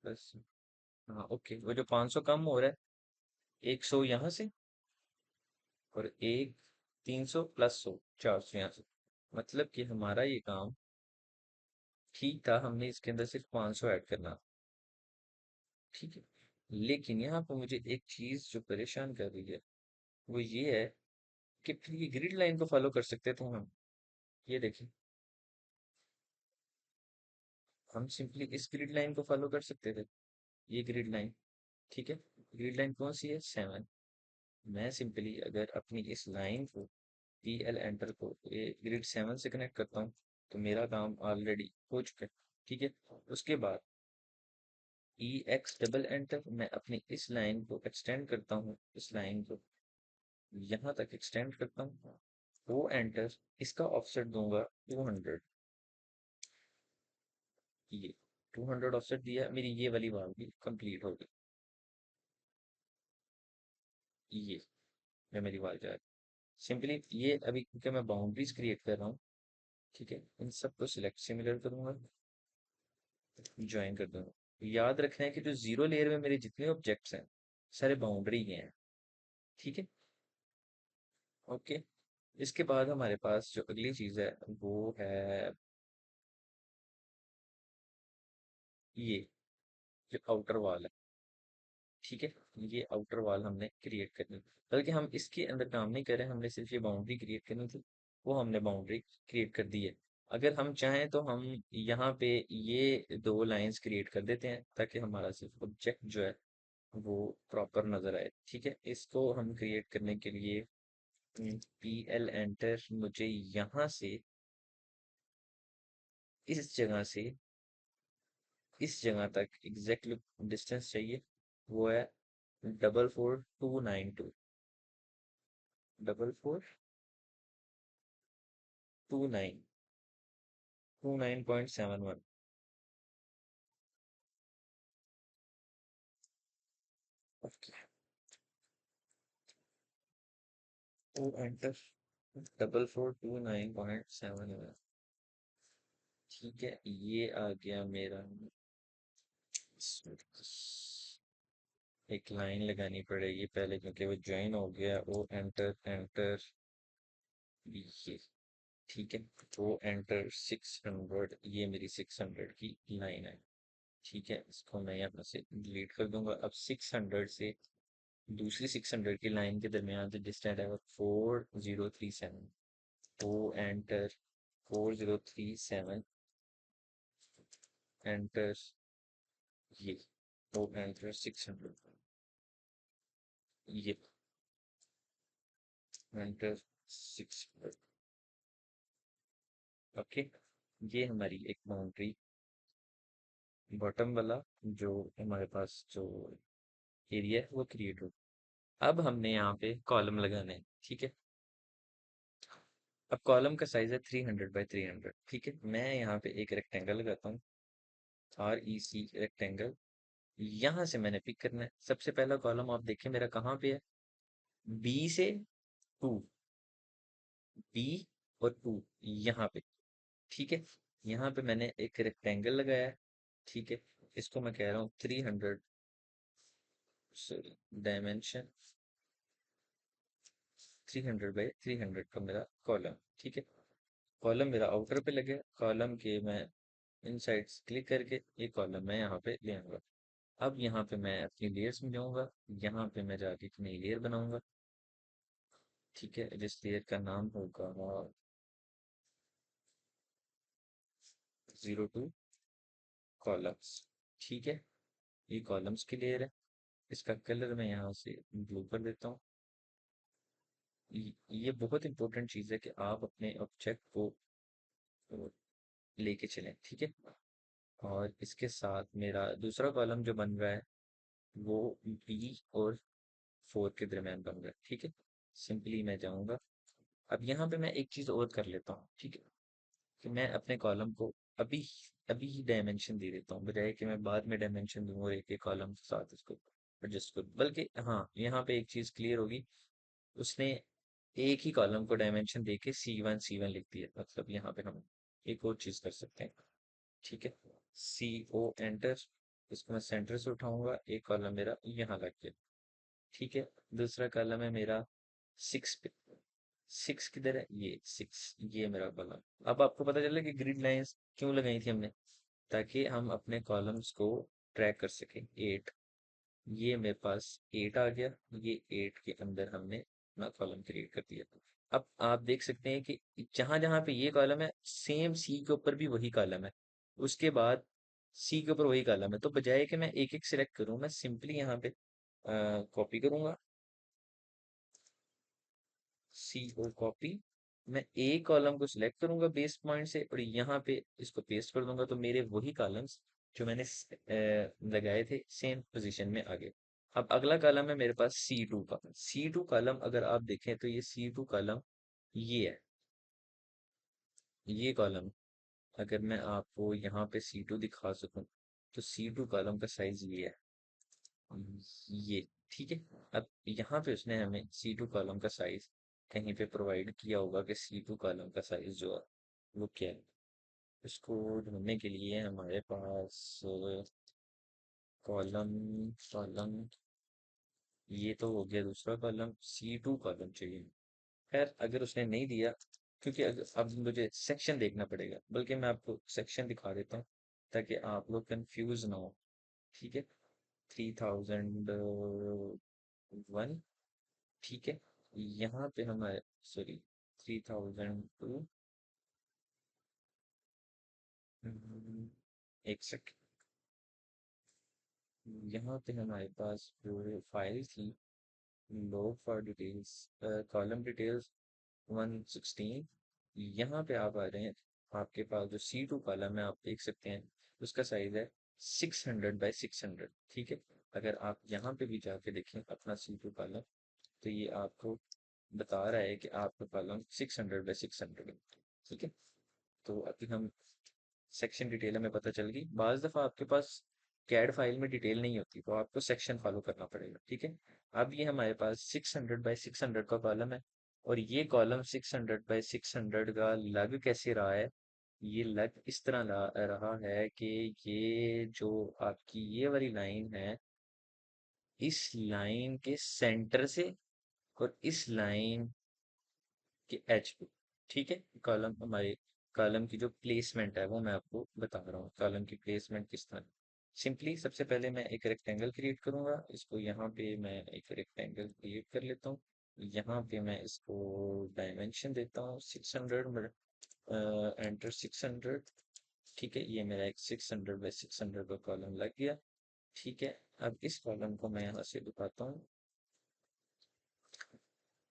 प्लस, हाँ ओके, वो जो 500 कम हो रहा है, 100 यहाँ से, और एक 300 प्लस 100, 400 यहाँ से। मतलब कि हमारा ये काम ठीक था, हमने इसके अंदर सिर्फ 500 ऐड करना, ठीक है। लेकिन यहाँ पर मुझे एक चीज जो परेशान कर रही है वो ये है कि फिर ये ग्रिड लाइन को फॉलो कर सकते थे हम। ये देखिए, हम सिंपली इस ग्रिड लाइन को फॉलो कर सकते थे, ये ग्रिड लाइन, ठीक है। ग्रिड लाइन कौन सी है, 7। मैं सिंपली अगर अपनी इस लाइन को, PL एंटर को ये ग्रिड 7 से कनेक्ट करता हूँ, तो मेरा काम ऑलरेडी हो चुका है, ठीक है। उसके बाद EX डबल एंटर, मैं अपनी इस लाइन को एक्सटेंड करता हूँ, इस लाइन को यहाँ तक एक्सटेंड करता हूँ। वो एंटर, इसका ऑफसेट दूंगा 200, ये 200 ऑफसेट दिया, मेरी ये वाली वाल भी कंप्लीट हो गई। ये मेरी वाल जा रही है। सिंपली ये अभी क्योंकि मैं बाउंड्रीज क्रिएट कर रहा हूँ, ठीक है, इन सबको सिलेक्ट सिमिलर करूंगा, ज्वाइन कर दूंगा। याद रखना है कि जो जीरो लेयर में मेरे जितने ऑब्जेक्ट्स हैं सारे बाउंड्री के हैं, ठीक है। ओके। इसके बाद हमारे पास जो अगली चीज है वो है ये जो आउटर वॉल है, ठीक है। ये आउटर वॉल हमने क्रिएट करनी, बल्कि हम इसके अंदर काम नहीं कर रहे हैं, हमने सिर्फ ये बाउंड्री क्रिएट करनी थी, वो हमने बाउंड्री क्रिएट कर दी है। अगर हम चाहें तो हम यहाँ पे ये दो लाइंस क्रिएट कर देते हैं ताकि हमारा सिर्फ ऑब्जेक्ट जो है वो प्रॉपर नजर आए, ठीक है। इसको हम क्रिएट करने के लिए PL एंटर, मुझे यहाँ से इस जगह से इस जगह तक एग्जैक्टली डिस्टेंस चाहिए, वो है 44292, 44292.71। Okay, O enter, 442.9.7। ठीक है, ये आ गया मेरा। एक लाइन लगानी पड़ेगी पहले क्योंकि वो ज्वाइन हो गया। ओ एंटर एंटर, ये ठीक है। ओ एंटर 600, ये मेरी 600 की लाइन है, ठीक है। इसको मैं यहाँ से डिलीट कर दूंगा। अब 600 से दूसरी 600 की लाइन के दरमियान जो डिस्टेंस है वो 4037। ओ एंटर 4037 एंटर, ये ओ एंटर 600, ये एंटर 600। ओके, ये हमारी एक बाउंड्री बॉटम वाला जो हमारे पास जो एरिया है वो क्रिएट हो। अब हमने यहाँ पे कॉलम लगाने हैं, ठीक है। अब कॉलम का साइज है 300 बाई 300, ठीक है। मैं यहाँ पे एक रेक्टेंगल लगाता हूँ, REC रेक्टेंगल। यहाँ से मैंने पिक करना है सबसे पहला कॉलम। आप देखें मेरा कहाँ पे है, बी से टू, बी और टू, यहाँ पे, ठीक है। यहाँ पे मैंने एक रेक्टेंगल लगाया है, ठीक है। इसको मैं कह रहा हूँ 300, सॉरी, डायमेंशन 300 बाई 300 का मेरा कॉलम, ठीक है। कॉलम मेरा आउटर पे लगे, कॉलम के मैं इन साइड्स क्लिक करके ये कॉलम मैं यहाँ पे ले आऊंगा। अब यहाँ पे मैं अपनी लेयर्स में जाऊंगा, यहाँ पे मैं जाके एक नई लेयर बनाऊंगा, ठीक है। जिस लेयर का नाम होगा 02 कॉलम्स, ठीक है। ये कॉलम्स की लेयर है। इसका कलर मैं यहाँ से ब्लू कर देता हूँ। ये बहुत इंपॉर्टेंट चीज़ है कि आप अपने ऑब्जेक्ट को लेके चलें, ठीक है। और इसके साथ मेरा दूसरा कॉलम जो बन रहा है वो B और 4 के दरमियान बन रहा है, ठीक है। सिंपली मैं जाऊंगा। अब यहाँ पे मैं एक चीज और कर लेता हूँ, ठीक है, कि मैं अपने कॉलम को अभी अभी ही डायमेंशन दे देता हूँ, बजाय कि मैं बाद में डायमेंशन दूँ और एक एक कॉलम के साथ इसको एडजस्ट करूँ। बल्कि हाँ, यहाँ पे एक चीज क्लियर होगी, उसने एक ही कॉलम को डायमेंशन देके C1 लिख दिया। मतलब यहाँ पे हम एक और चीज कर सकते हैं, ठीक है। CO एंटर, इसको मैं सेंटर से उठाऊंगा, एक कॉलम मेरा यहाँ लग गया, ठीक है। दूसरा कॉलम है मेरा 6 पे, 6 किधर है, ये 6, ये मेरा कॉलम। अब आपको पता चला कि ग्रिड लाइंस क्यों लगाई थी हमने, ताकि हम अपने कॉलम्स को ट्रैक कर सकें। 8, ये मेरे पास 8 आ गया, ये 8 के अंदर हमने अपना कॉलम क्रिएट कर दिया। अब आप देख सकते हैं कि जहां जहां पे ये कॉलम है सेम C के ऊपर भी वही कॉलम है, उसके बाद C के ऊपर वही कॉलम है। तो बजाय कि मैं एक एक सिलेक्ट करूं, मैं सिंपली यहाँ पे कॉपी करूंगा, CO कॉपी। मैं एक कॉलम को सिलेक्ट करूंगा बेस पॉइंट से और यहाँ पे इसको पेस्ट कर दूंगा, तो मेरे वही कॉलम्स जो मैंने लगाए थे सेम पोजीशन में आ गए। अब अगला कॉलम है मेरे पास C2 का। C2 कॉलम अगर आप देखें तो ये C2 कॉलम ये है, ये कॉलम अगर मैं आपको यहाँ पे C2 दिखा सकूं तो C2 कॉलम का साइज ये है, ये, ठीक है। अब यहाँ पे उसने हमें C2 कॉलम का साइज कहीं पे प्रोवाइड किया होगा कि C2 कॉलम का साइज जो है वो क्या है। इसको ढूंढने के लिए हमारे पास कॉलम कॉलम ये तो हो गया दूसरा कॉलम, C2 कॉलम चाहिए। खैर अगर उसने नहीं दिया, क्योंकि अब मुझे सेक्शन देखना पड़ेगा, बल्कि मैं आपको सेक्शन दिखा देता हूँ ताकि आप लोग कंफ्यूज ना हो। ठीक है, 3001, ठीक है। यहाँ पे हमारे, सॉरी, 3002, एक सेकंड, यहाँ पे हमारे पास जो फाइल थी, log for details, column details 116, यहाँ पे आप आ रहे हैं। आपके पास जो C2 कॉलम है आप देख सकते हैं, उसका साइज है 600 बाई 600, ठीक है। अगर आप यहाँ पे भी जाके देखें अपना C2 कॉलम, तो ये आपको बता रहा है कि आपका कॉलम 600 बाई 600 है, ठीक है। तो अभी हम सेक्शन डिटेल हमें पता चल गई। बाज दफ़ा आपके पास कैड फाइल में डिटेल नहीं होती तो आपको सेक्शन फॉलो करना पड़ेगा, ठीक है। अब ये हमारे पास 600 बाई 600 का कॉलम है, और ये कॉलम 600 बाई 600 का लग कैसे रहा है। ये लग इस तरह रहा है कि ये जो आपकी ये वाली लाइन है, इस लाइन के सेंटर से और इस लाइन के एच पे, ठीक है। कॉलम हमारे कॉलम की जो प्लेसमेंट है वो मैं आपको बता रहा हूँ, कॉलम की प्लेसमेंट किस तरह। सिंपली सबसे पहले मैं एक रेक्टेंगल क्रिएट करूंगा, इसको यहाँ पे मैं एक रेक्टेंगल क्रिएट कर लेता हूँ। यहाँ पे मैं इसको डायमेंशन देता हूँ 600, एंटर 600, ठीक है। ये मेरा एक 600 बाई 600 का कॉलम लग गया, ठीक है। अब इस कॉलम को मैं यहाँ से दिखाता हूँ।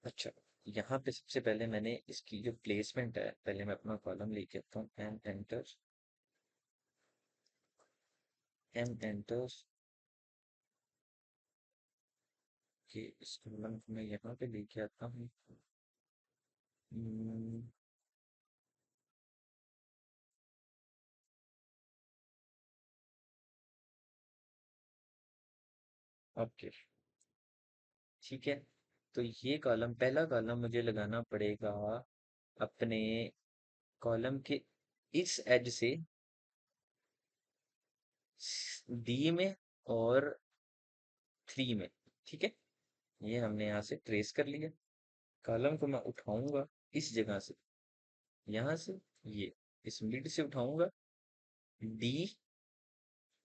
अच्छा, यहाँ पे सबसे पहले मैंने इसकी जो प्लेसमेंट है, पहले मैं अपना कॉलम लेके आता हूँ, एम एंटर के इस कॉलम को मैं यहाँ पे लेके आता हूँ। ओके, ठीक है। तो ये कॉलम, पहला कॉलम मुझे लगाना पड़ेगा अपने कॉलम के इस एज से डी में और 3 में, ठीक है। ये हमने यहाँ से ट्रेस कर लिया। कॉलम को मैं उठाऊंगा इस जगह से, यहाँ से, ये इस मिड से उठाऊंगा, D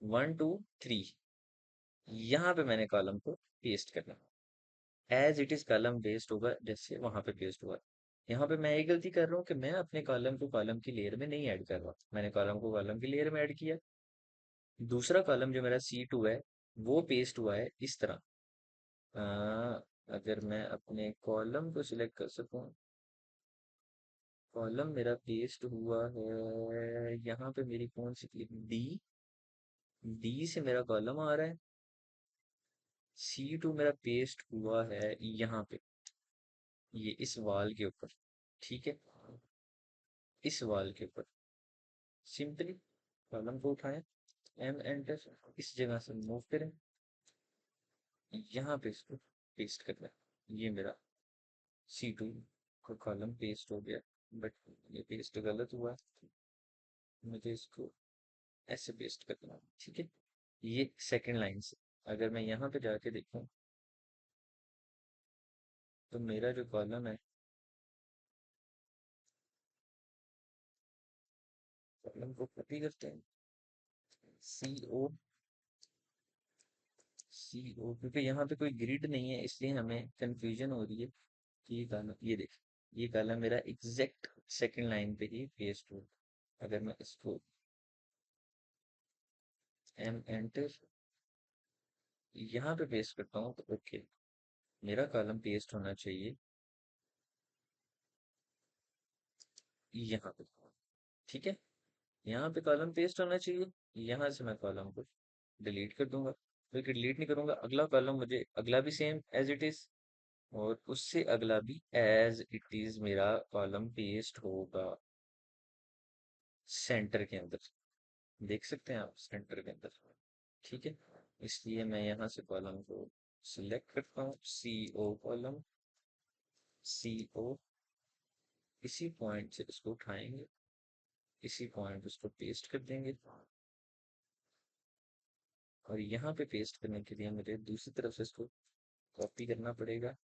1 2 3, यहाँ पे मैंने कॉलम को पेस्ट करना। As it is column paste होगा जैसे वहां पे पेस्ट हुआ। यहाँ पे मैं ये गलती कर रहा हूँ कि मैं अपने कॉलम को कॉलम की लेयर में नहीं ऐड कर रहा, मैंने कॉलम को कॉलम की लेयर में ऐड किया। दूसरा कॉलम जो मेरा C2 है वो पेस्ट हुआ है इस तरह। अगर मैं अपने कॉलम को सिलेक्ट कर सकूं, कॉलम मेरा पेस्ट हुआ है यहाँ पे, मेरी कौन सी थी, डी, डी से मेरा कॉलम आ रहा है। C2 मेरा पेस्ट हुआ है यहाँ पे, ये इस वाल के ऊपर, ठीक है। इस वाल के ऊपर सिंपली कॉलम को उठाएं, एम एंटर, इस जगह से मूव करें, यहाँ पे इसको पेस्ट करना है। ये मेरा C2 का कॉलम पेस्ट हो गया, बट ये पेस्ट गलत हुआ है, मुझे इसको ऐसे पेस्ट करना है, ठीक है। ये सेकंड लाइन से अगर मैं यहाँ पे जाके देखूं, तो मेरा जो कॉलम है, कॉलम को कॉपी करते हैं, CO क्योंकि यहाँ पे कोई ग्रिड नहीं है इसलिए हमें कंफ्यूजन हो रही है कि ये कॉलम, ये देख, ये कॉलम मेरा एग्जैक्ट सेकंड लाइन पे ही पेस्ट हो। अगर मैं इसको एम एंटर यहाँ पे पेस्ट करता हूँ तो ओके, मेरा कॉलम पेस्ट होना चाहिए यहाँ पे, ठीक है। यहाँ पे कॉलम पेस्ट होना चाहिए, यहाँ से मैं कॉलम को डिलीट कर दूंगा, क्योंकि डिलीट नहीं करूंगा अगला कॉलम मुझे, अगला भी सेम एज इट इज, और उससे अगला भी एज इट इज मेरा कॉलम पेस्ट होगा सेंटर के अंदर। देख सकते हैं आप सेंटर के अंदर, ठीक है। इसलिए मैं यहाँ से कॉलम को सिलेक्ट करता हूँ, CO कॉलम, CO, इसी पॉइंट से इसको उठाएंगे, इसी पॉइंट उसको पेस्ट कर देंगे, और यहाँ पे पेस्ट करने के लिए मुझे दूसरी तरफ से इसको कॉपी करना पड़ेगा।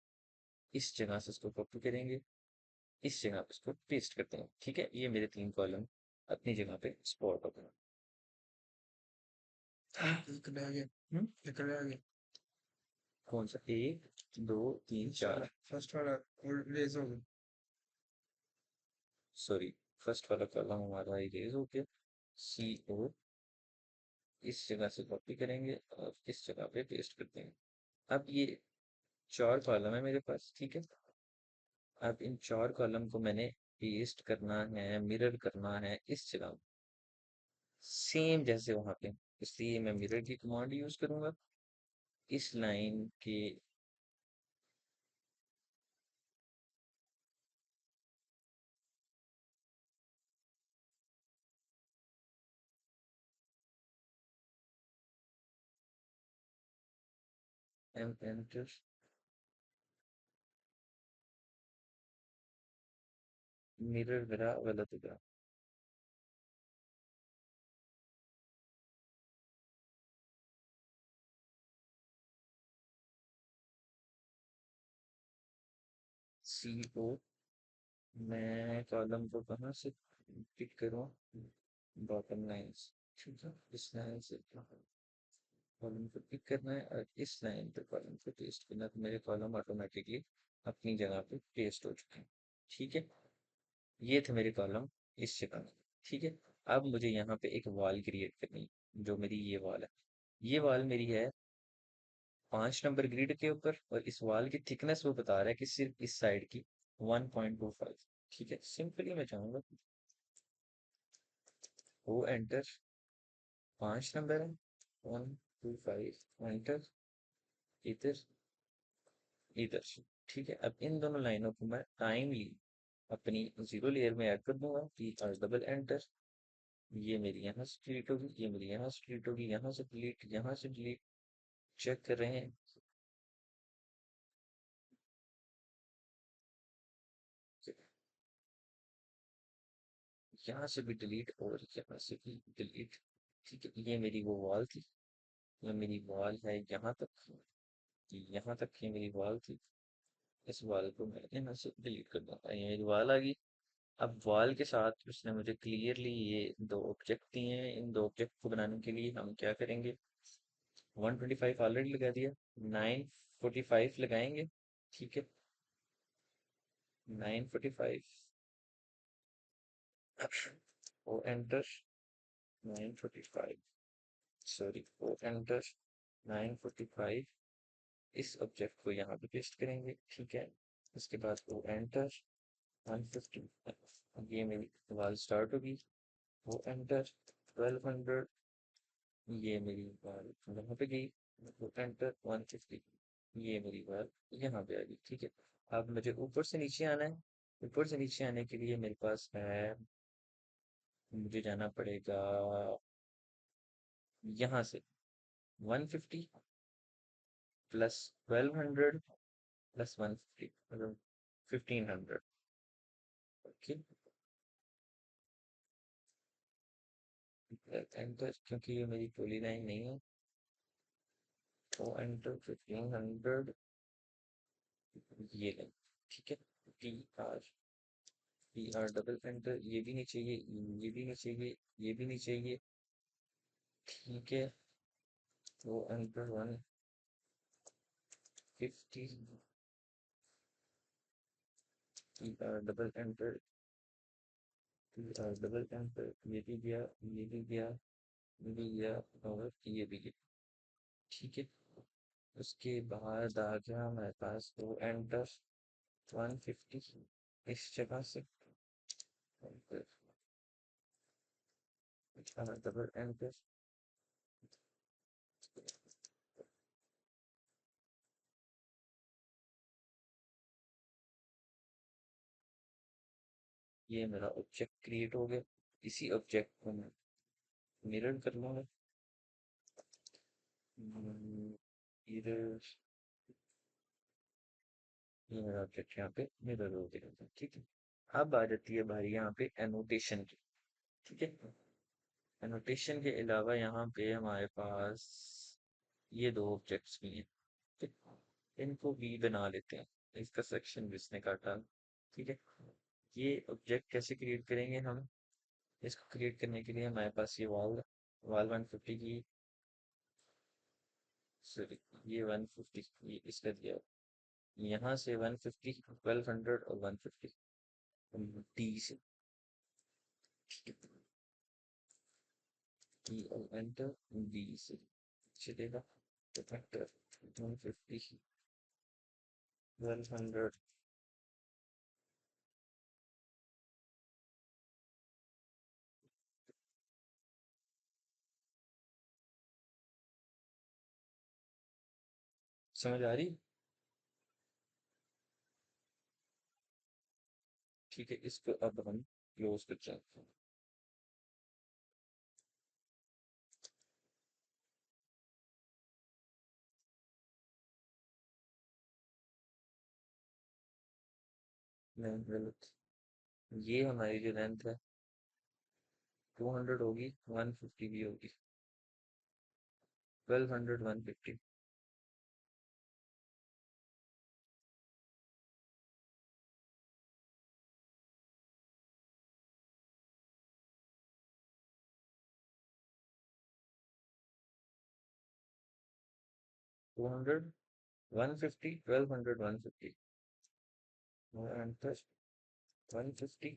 इस जगह से इसको कॉपी करेंगे, इस जगह पे इसको पेस्ट कर देंगे। ठीक है, ये मेरे 3 कॉलम अपनी जगह पे स्पॉट हो गए। निकल आ गया। हम्म, निकल आ गया। कौन सा? 1 2 3 4। फर्स्ट वाला और रेज हो गया। सॉरी, फर्स्ट वाला कॉलम हमारा इरेज हो गया। CO इस जगह से कॉपी करेंगे और इस जगह पे पेस्ट कर देंगे। अब ये 4 कॉलम है मेरे पास, ठीक है। अब इन 4 कॉलम को मैंने पेस्ट करना है, मिरर करना है इस जगह, सेम जैसे वहां पे। इसलिए मैं मिरर की कमांड यूज करूंगा। इस लाइन के एंटर, मिरर मेरा गलत हो गया। CO, मैं कॉलम को कहाँ से पिक करूँ? बॉटम लाइन से, ठीक है। इस लाइन से कॉलम को पिक करना है और इस लाइन पे कॉलम को पेस्ट करना है, तो मेरे कॉलम ऑटोमेटिकली अपनी जगह पे पेस्ट हो चुके हैं। ठीक है, ये थे मेरे कॉलम इस जगह में। ठीक है, अब मुझे यहाँ पे एक वॉल क्रिएट करनी है, जो मेरी ये वॉल है। ये वॉल मेरी है 5 नंबर ग्रिड के ऊपर, और इस वॉल की थिकनेस वो बता रहा है कि सिर्फ इस साइड की 1.25। ठीक है, सिंपली मैं चाहूंगा वो एंटर, 5 नंबर है, 125 एंटर, इधर, इधर। ठीक है, अब इन दोनों लाइनों को मैं टाइमली अपनी जीरो लेयर में ऐड कर दूंगा। डबल एंटर, ये मेरी यहाँ से डिलीट होगी, ये मेरी यहाँ से डिलीट होगी, यहाँ से डिलीट, यहाँ से डिलीट। चेक कर रहे हैं, यहाँ से भी डिलीट और यहाँ से भी डिलीट। ठीक है, ये मेरी वो वॉल थी, ये मेरी वॉल है यहाँ तक, यहाँ तक ये मेरी वॉल थी। इस वॉल को मैं यहाँ से डिलीट कर दूंगा, ये मेरी वॉल आ गई। अब वॉल के साथ उसने मुझे क्लियरली ये 2 ऑब्जेक्ट दिए हैं। इन 2 ऑब्जेक्ट को बनाने के लिए हम क्या करेंगे? 125 ऑलरेडी लगा दिया, 945 लगाएंगे। ठीक है, 945, O enter, 945, sorry, O enter, 945। इस ऑब्जेक्ट को यहाँ पे पेस्ट करेंगे, ठीक है। उसके बाद ओ एंटर, 150। ये मेरी वॉल स्टार्ट होगी। O enter, 1200। ये मेरी वॉल यहाँ पे गई। O enter, 150। ये मेरी वॉल यहाँ पे आ गई, ठीक है। अब मुझे ऊपर से नीचे आना है। ऊपर से नीचे आने के लिए मेरे पास है, मुझे जाना पड़ेगा यहाँ से 150 प्लस 1200 प्लस 150, मतलब 1500। ओके, एंटर, क्योंकि ये मेरी पॉली लाइन नहीं है, तो एंटर 1500, ये लाइन। ठीक है, PR, PR डबल एंटर, ये भी नहीं चाहिए, ये भी नहीं चाहिए, ये भी नहीं चाहिए। ठीक है, तो enter 150, PR double enter, PR double enter, ये भी गया, ये भी गया, ये भी गया, और ये भी गया। ठीक है, उसके बाद आ गया हमारे पास तो एंटर 150 इस जगह से, डबल एंटर। ये मेरा ऑब्जेक्ट क्रिएट हो गया। इसी ऑब्जेक्ट को मैं मिरर कर लूंगा। मिरर, ये मेरा ऑब्जेक्ट यहाँ पे मिरर हो गया, ठीक है। अब आ जाती है बारी यहाँ पे एनोटेशन की, ठीक है। एनोटेशन के अलावा यहाँ पे हमारे पास ये दो ऑब्जेक्ट्स भी हैं, ठीक है। इनको भी बना लेते हैं, इसका सेक्शन भी इसने काटा, ठीक है। ये ऑब्जेक्ट कैसे क्रिएट करेंगे हम? इसको क्रिएट करने के लिए हमारे पास ये वॉल वॉल 150 की, सॉरी ये 150 ये इसका दिया है। यहाँ से 150 1200 और 150 डी से, ठीक है। डी और एंटर, डी से चलेगा तो एंटर 150 1200। समझ आ रही? ठीक है, इसको अब हम क्लोज करते हैं। नहीं गलत, ये हमारी जो लेंथ है 200 होगी, 150 भी होगी, 1200 150। 200 150 1200 150 and plus 150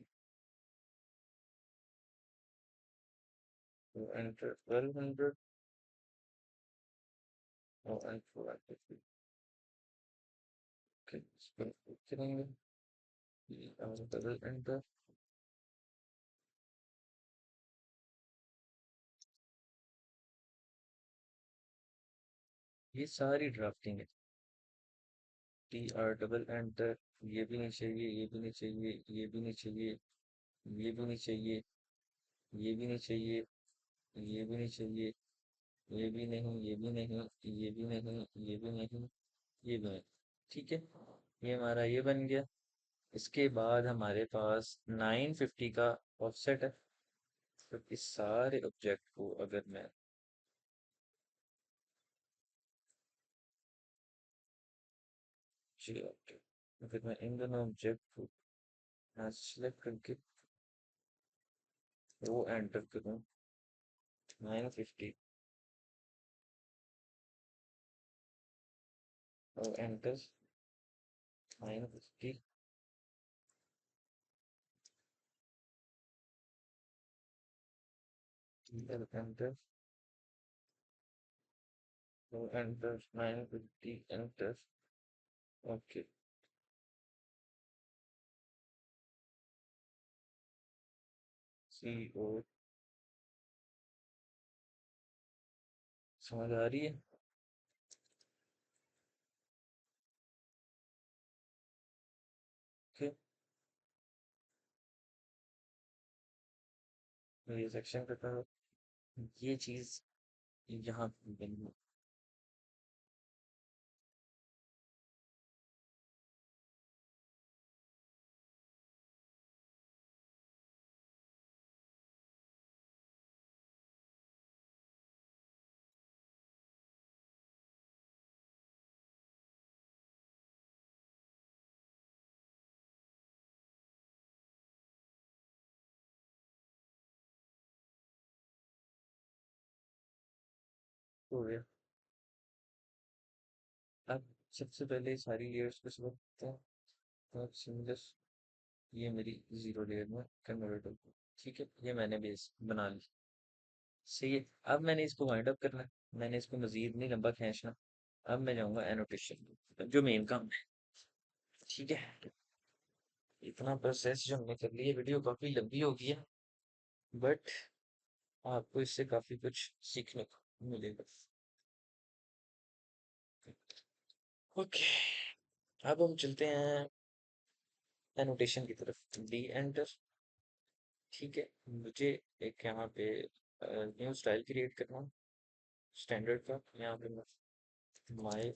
and 1200 and 450। Okay, इसको click करेंगे, डबल एंटर। ये सारी ड्राफ्टिंग है, टी आर डबल एंटर। ये भी नहीं चाहिए, ये भी नहीं चाहिए, ये भी नहीं चाहिए, ये भी नहीं चाहिए, ये भी नहीं चाहिए, ये भी नहीं चाहिए, ये भी नहीं, ये भी नहीं, ये भी नहीं, ये भी नहीं, ये भी नहीं, ठीक है। ये हमारा ये बन गया। इसके बाद हमारे पास 950 का ऑफसेट है। तो इस सारे ऑब्जेक्ट को अगर मैं अगर मैं इन दोनों ऑब्जेक्ट को सेलेक्ट करके वो एंटर करूँ 950 और एंटर 950 एंटर और एंटर 950 एंटर। ओके, सी ओ, समझ आ रही है? ओके, ये सेक्शन करता है, ये चीज यहाँ पे हो गया। अब सबसे पहले सारी लेयर्स को सिलेक्ट करते हैं। अब सिंगल, ये मेरी जीरो लेयर में कन्वर्ट होगी, ठीक है। ये मैंने बेस बना ली, सही है। अब मैंने इसको वाइंड अप करना है, मैंने इसको मजीद नहीं लंबा खींचना। अब मैं जाऊंगा एनोटेशन, जो मेन काम है, ठीक है। इतना प्रोसेस जो हमने कर लिया, वीडियो काफी लंबी हो गई है, बट आपको इससे काफी कुछ सीखने को मिलेगा। ओके, अब हम चलते हैं एनोटेशन की तरफ, डी एंटर, ठीक है। मुझे एक यहाँ पे न्यू स्टाइल क्रिएट करना, स्टैंडर्ड का। यहाँ पे मैं माय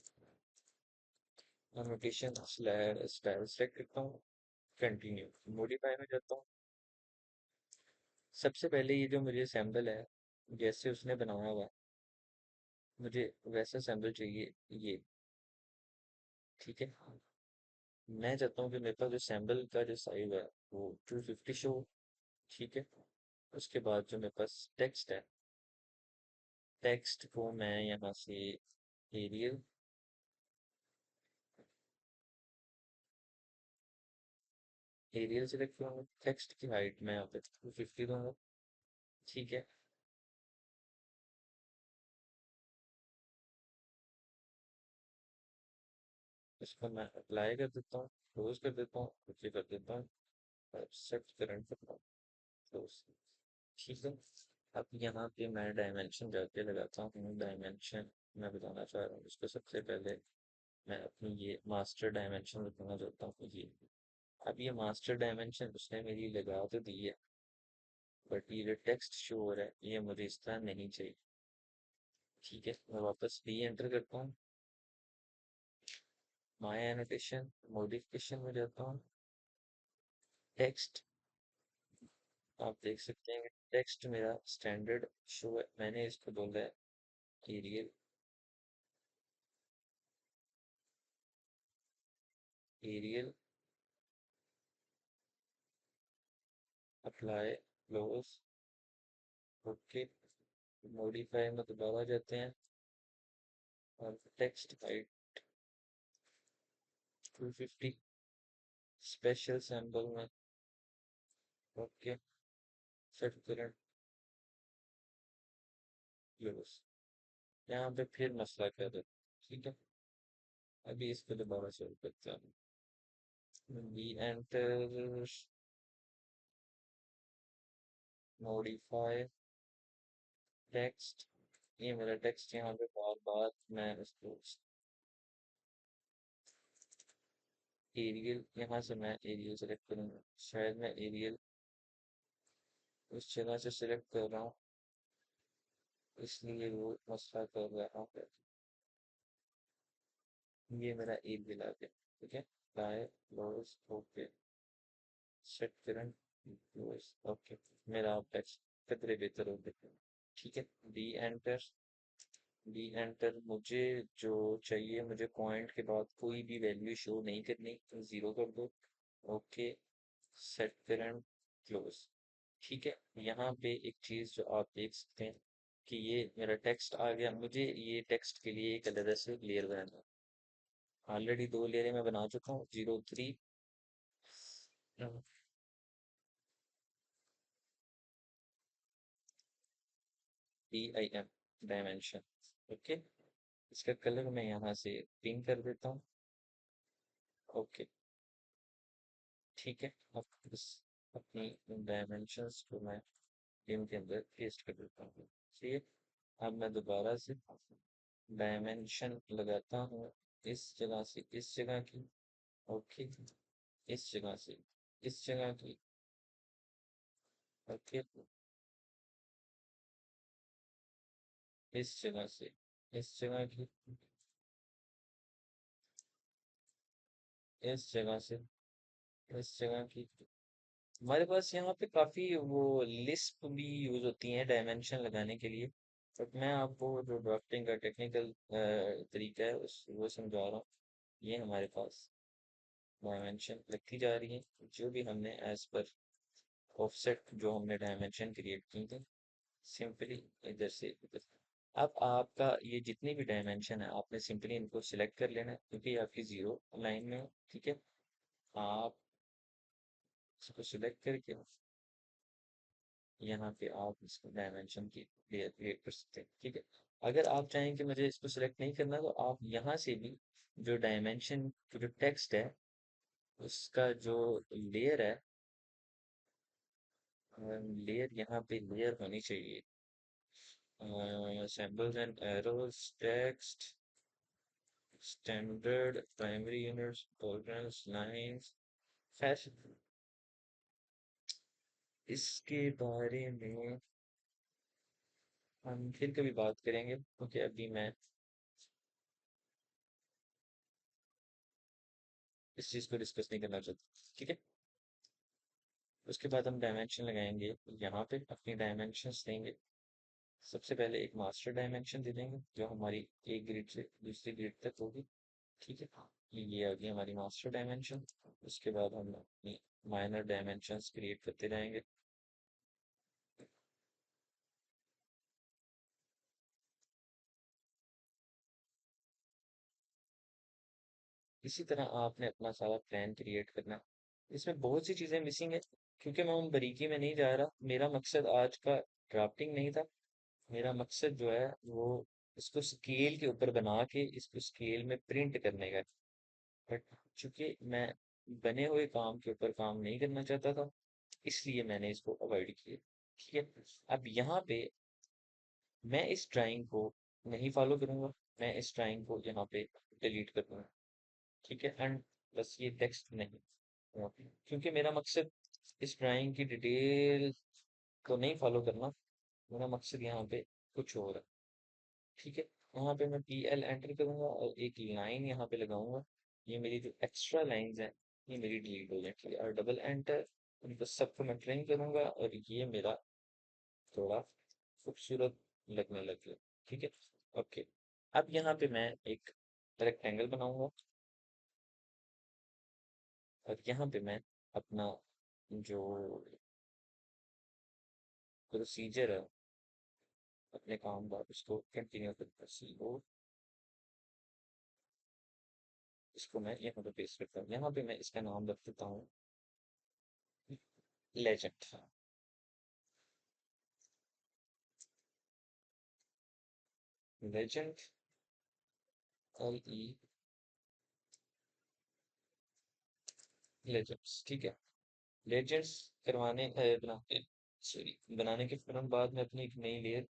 एनोटेशन स्टाइल सेलेक्ट करता हूँ, कंटिन्यू, मॉडिफाई में जाता हूँ। सबसे पहले ये जो मुझे सैम्पल है, जैसे उसने बनाया हुआ है, मुझे वैसा सैम्पल चाहिए ये। ठीक है, मैं चाहता हूँ कि मेरे पास जो सैम्पल का जो साइज है वो 250 शो। ठीक है, उसके बाद जो मेरे पास टेक्स्ट है, टेक्स्ट को मैं यहाँ से एरियल, एरियल सेलेक्ट करूँगा, टेक्स्ट की हाइट मैं यहाँ पे 250 दूंगा। ठीक है, इसको मैं अप्लाई कर देता हूँ, क्लोज कर देता हूँ, ओके कर देता हूँ, सेट करंट करता हूँ, क्लोज। ठीक है, अब यहाँ पे मैं डायमेंशन जाके लगाता हूँ। डायमेंशन मैं बताना चाह रहा हूँ उसको, सबसे पहले मैं अपनी ये मास्टर डायमेंशन बताना चाहता हूँ ये। अब ये मास्टर डायमेंशन उसने मेरी लगा तो दी है, बट ये जो टेक्स्ट शो हो रहा है ये मुझे इस तरह नहीं चाहिए। ठीक है, मैं वापस डी एंटर करता हूँ, माय एनोटेशन मॉडिफिकेशन में जाता हूँ, टेक्स्ट। आप देख सकते हैं कि टेक्स्ट मेरा स्टैंडर्ड शो है, मैंने इसको बोला है Arial, Arial, apply, close, okay, modify में दोबारा जाते हैं और टेक्स्ट हाइट 250, स्पेशल सैम्पल में, ओके, सेट करंट, क्लोज। यहाँ पे फिर मसला कर है। ठीक है, अभी इसको दोबारा शुरू करते हैं। वी एंटर, मॉडिफाई, टेक्स्ट, ये मेरा टेक्स्ट यहाँ पे बार बार मैं इसको एरियल, यहाँ से मैं एरियल सेलेक्ट करूँगा, शायद मैं एरियल उस जगह से सिलेक्ट कर रहा हूँ, इसलिए वो मसला कर रहा है। ये मेरा एरियल आ गया। ठीक है, by, close, okay, set current, close, okay, मेरा आप टेक्स्ट कितने बेहतर हो गए। ठीक है, डी एंटर, डी एंटर, मुझे जो चाहिए, मुझे पॉइंट के बाद कोई भी वैल्यू शो नहीं करनी, तो जीरो कर दो, ओके, सेट करंट, क्लोज। ठीक है, यहाँ पे एक चीज जो आप देख सकते हैं कि ये मेरा टेक्स्ट आ गया, मुझे ये टेक्स्ट के लिए एक अलग से लेयर बनाना है। ऑलरेडी दो लेयर मैं बना चुका हूँ, 03 DIM, डायमेंशन, ओके। इसका कलर मैं यहाँ से पिंक कर देता हूँ, ओके। ठीक है, अब इस अपनी डायमेंशंस को मैं इन के अंदर पेस्ट कर देता हूँ। ठीक है, अब मैं दोबारा से डायमेंशन लगाता हूँ, इस जगह से इस जगह की, ओके, इस जगह से इस जगह की, ओके, इस जगह से इस जगह की, इस जगह से इस जगह की। हमारे पास यहाँ पे काफी वो लिस्प भी यूज होती हैं डायमेंशन लगाने के लिए, बट मैं आपको जो ड्राफ्टिंग का टेक्निकल तरीका है उस वो समझा रहा हूँ। ये हमारे पास डायमेंशन लगती जा रही है, जो भी हमने एज पर ऑफसेट जो हमने डायमेंशन क्रिएट की थी, सिंपली इधर से इधर। अब आपका ये जितनी भी डायमेंशन है आपने सिंपली इनको सिलेक्ट कर लेना है, क्योंकि आपकी जीरो लाइन में हो। ठीक है, आप इसको सिलेक्ट करके यहाँ पे आप इसको डायमेंशन की लेयर क्रिएट कर सकते हैं। ठीक है, अगर आप चाहें कि मुझे इसको सिलेक्ट नहीं करना, तो आप यहाँ से भी जो डायमेंशन जो टेक्स्ट है उसका जो लेयर है, लेयर यहाँ पे लेयर होनी चाहिए, symbols and arrows, text, standard, primary units, tolerance, lines, fashion. इसके बारे में हम फिर कभी बात करेंगे, क्योंकि अभी मैं इस चीज़ को डिस्कस नहीं करना चाहते, ठीक है। उसके बाद हम डायमेंशन लगाएंगे, यहाँ पे अपनी डायमेंशंस देंगे। सबसे पहले एक मास्टर डायमेंशन दे देंगे जो हमारी एक ग्रिड से दूसरी ग्रिड तक होगी, ठीक है। ये आ गई हमारी मास्टर डायमेंशन। उसके बाद हम अपनी माइनर डायमेंशंस क्रिएट करते जाएंगे। इसी तरह आपने अपना सारा प्लान क्रिएट करना। इसमें बहुत सी चीज़ें मिसिंग है, क्योंकि मैं उन बारीकी में नहीं जा रहा। मेरा मकसद आज का ड्राफ्टिंग नहीं था। मेरा मकसद जो है वो इसको स्केल के ऊपर बना के इसको स्केल में प्रिंट करने का है। बट चूंकि मैं बने हुए काम के ऊपर काम नहीं करना चाहता था, इसलिए मैंने इसको अवॉइड किया, ठीक है। अब यहाँ पे मैं इस ड्राइंग को नहीं फॉलो करूंगा। मैं इस ड्राइंग को यहाँ पे डिलीट कर दूंगा, ठीक है। एंड बस ये टेक्स्ट नहीं, क्योंकि मेरा मकसद इस ड्राइंग की डिटेल को नहीं फॉलो करना। मेरा मकसद यहाँ पे कुछ और है, ठीक है। यहाँ पे मैं PL एंटर करूंगा और एक लाइन यहाँ पे लगाऊंगा। ये मेरी जो एक्स्ट्रा लाइंस हैं ये मेरी डिलीट हो जाए, ठीक है। और डबल एंटर, उनको सबको मैं ट्रिम करूंगा और ये मेरा थोड़ा खूबसूरत लगने लग गया, ठीक है। ओके, अब यहाँ पे मैं एक रेक्टेंगल बनाऊंगा और यहाँ पे मैं अपना जो प्रोसीजर है अपने काम का उसको कंटिन्यू करता, CO इसको मैं यहाँ पे पेस्ट करता हूँ। यहाँ पे मैं इसका नाम रख देता हूँ लेजेंड। लेजेंड, LE, लेजेंड्स, ठीक है। लेजेंड्स करवाने बनाने सॉरी बनाने के फौरन बाद में अपनी एक नई लेयर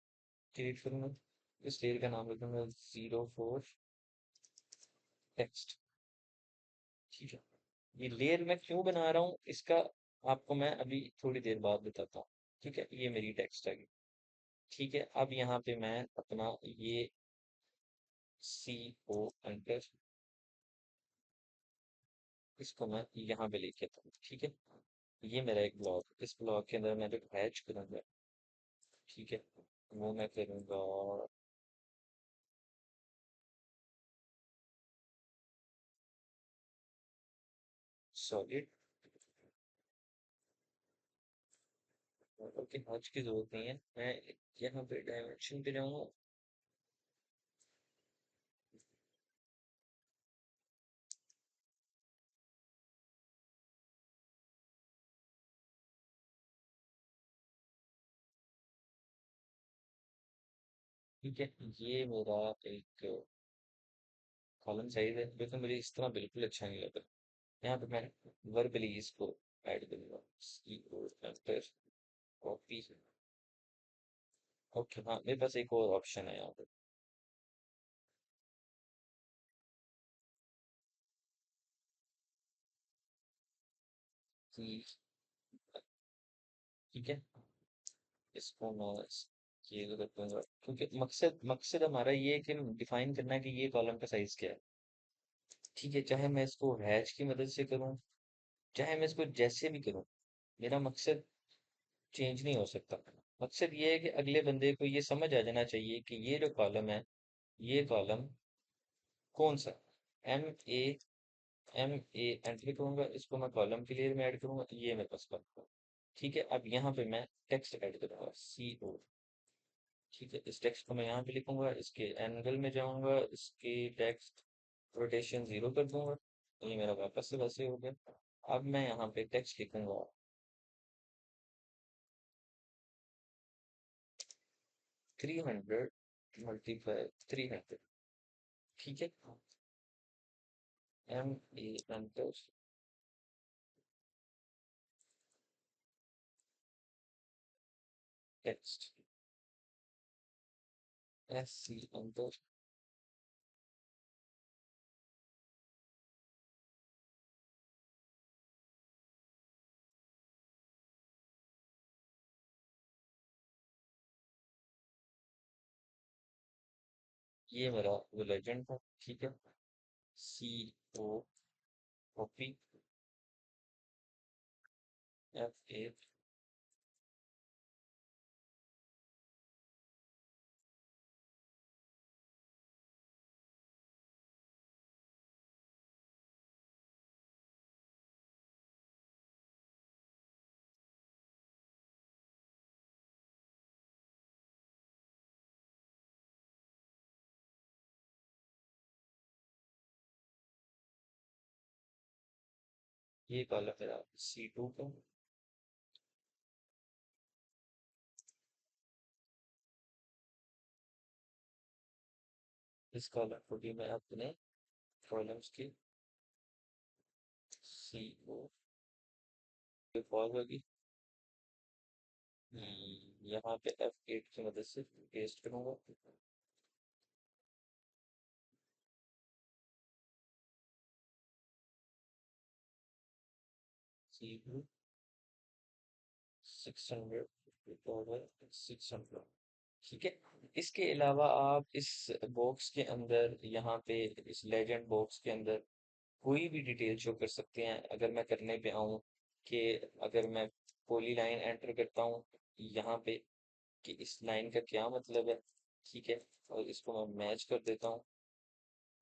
क्रिएट करूंगा। इस लेयर का नाम रखूंगा 04 टेक्स्ट, ठीक है। ये लेयर मैं क्यों बना रहा हूँ इसका आपको मैं अभी थोड़ी देर बाद बताता हूँ, ठीक है। ये मेरी टेक्स्ट आ गई, ठीक है। अब यहाँ पे मैं अपना ये CO एंटर, इसको मैं यहाँ पे लेके आता हूँ, ठीक है। ये मेरा एक ब्लॉक, इस ब्लॉक के अंदर मैं जो हैच करूंगा, ठीक है, वो मैं करूंगा सॉलिड। ओके, हैच की जरूरत नहीं है। मैं यहाँ पे डायमेंशन पे जाऊंगा, ठीक है। ये मेरा एक कॉलम साइज है, लेकिन मुझे इस तरह बिल्कुल अच्छा नहीं लगा। यहाँ पे मैं वर्बली इसको ऐड करूंगा, CO एंटर, कॉपी। ओके, हाँ मेरे पास एक और ऑप्शन है यहाँ पे कि, ठीक है, इसको मैं ये कर दूंगा, क्योंकि मकसद मकसद हमारा ये है कि डिफाइन करना है कि ये कॉलम का साइज क्या है, ठीक है। चाहे मैं इसको हैच की मदद से करूँ, चाहे मैं इसको जैसे भी करूँ, मेरा मकसद चेंज नहीं हो सकता। मकसद ये है कि अगले बंदे को ये समझ आ जाना चाहिए कि ये जो कॉलम है, ये कॉलम कौन सा, MA, MA एंट्री करूंगा, इसको मैं कॉलम की लेयर में ऐड करूंगा, ये मेरे पास कॉलम, ठीक है। अब यहाँ पे मैं टेक्स्ट ऐड करूंगा, CO, ठीक है। इस टेक्स्ट को मैं यहाँ पे लिखूंगा, इसके एंगल में जाऊंगा, इसके टेक्स्ट रोटेशन 0 कर दूंगा, ये मेरा वापस से वैसे हो गया। अब मैं यहाँ पे टेक्स्ट लिखूंगा 300 × 300, ठीक है। MA enter, text, SC enter, ये मेरा वो लेजेंड था, ठीक है। CO कॉपी F8, ये कॉलम मेरा C2 का, इस कॉलम को भी मैं अपने कॉलम्स की CO पे पॉज होगी। यहाँ पे F8 की मदद से पेस्ट करूंगा। CO 600/600, ठीक है। इसके अलावा आप इस बॉक्स के अंदर, यहाँ पे इस लेजेंड बॉक्स के अंदर कोई भी डिटेल शो कर सकते हैं। अगर मैं करने पे आऊँ कि अगर मैं पॉली लाइन एंटर करता हूँ यहाँ पे, कि इस लाइन का क्या मतलब है, ठीक है, और इसको मैं मैच कर देता हूँ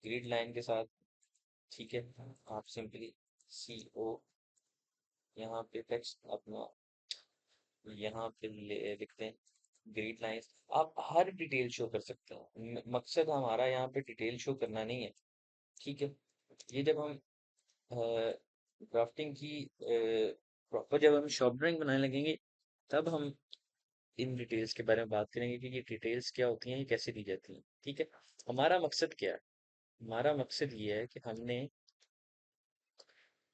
ग्रिड लाइन के साथ, ठीक है। आप सिंपली CO यहाँ पे टेक्स्ट अपना यहाँ पे लिखते हैं ग्रिड लाइंस। आप हर डिटेल शो कर सकते हैं। मकसद हमारा यहाँ पे डिटेल शो करना नहीं है, ठीक है। ये जब हम ड्राफ्टिंग की प्रॉपर, जब हम शॉप ड्राइंग बनाने लगेंगे, तब हम इन डिटेल्स के बारे में बात करेंगे कि ये डिटेल्स क्या होती हैं, ये कैसे दी जाती हैं, ठीक है। हमारा मकसद क्या है? हमारा मकसद ये है कि हमने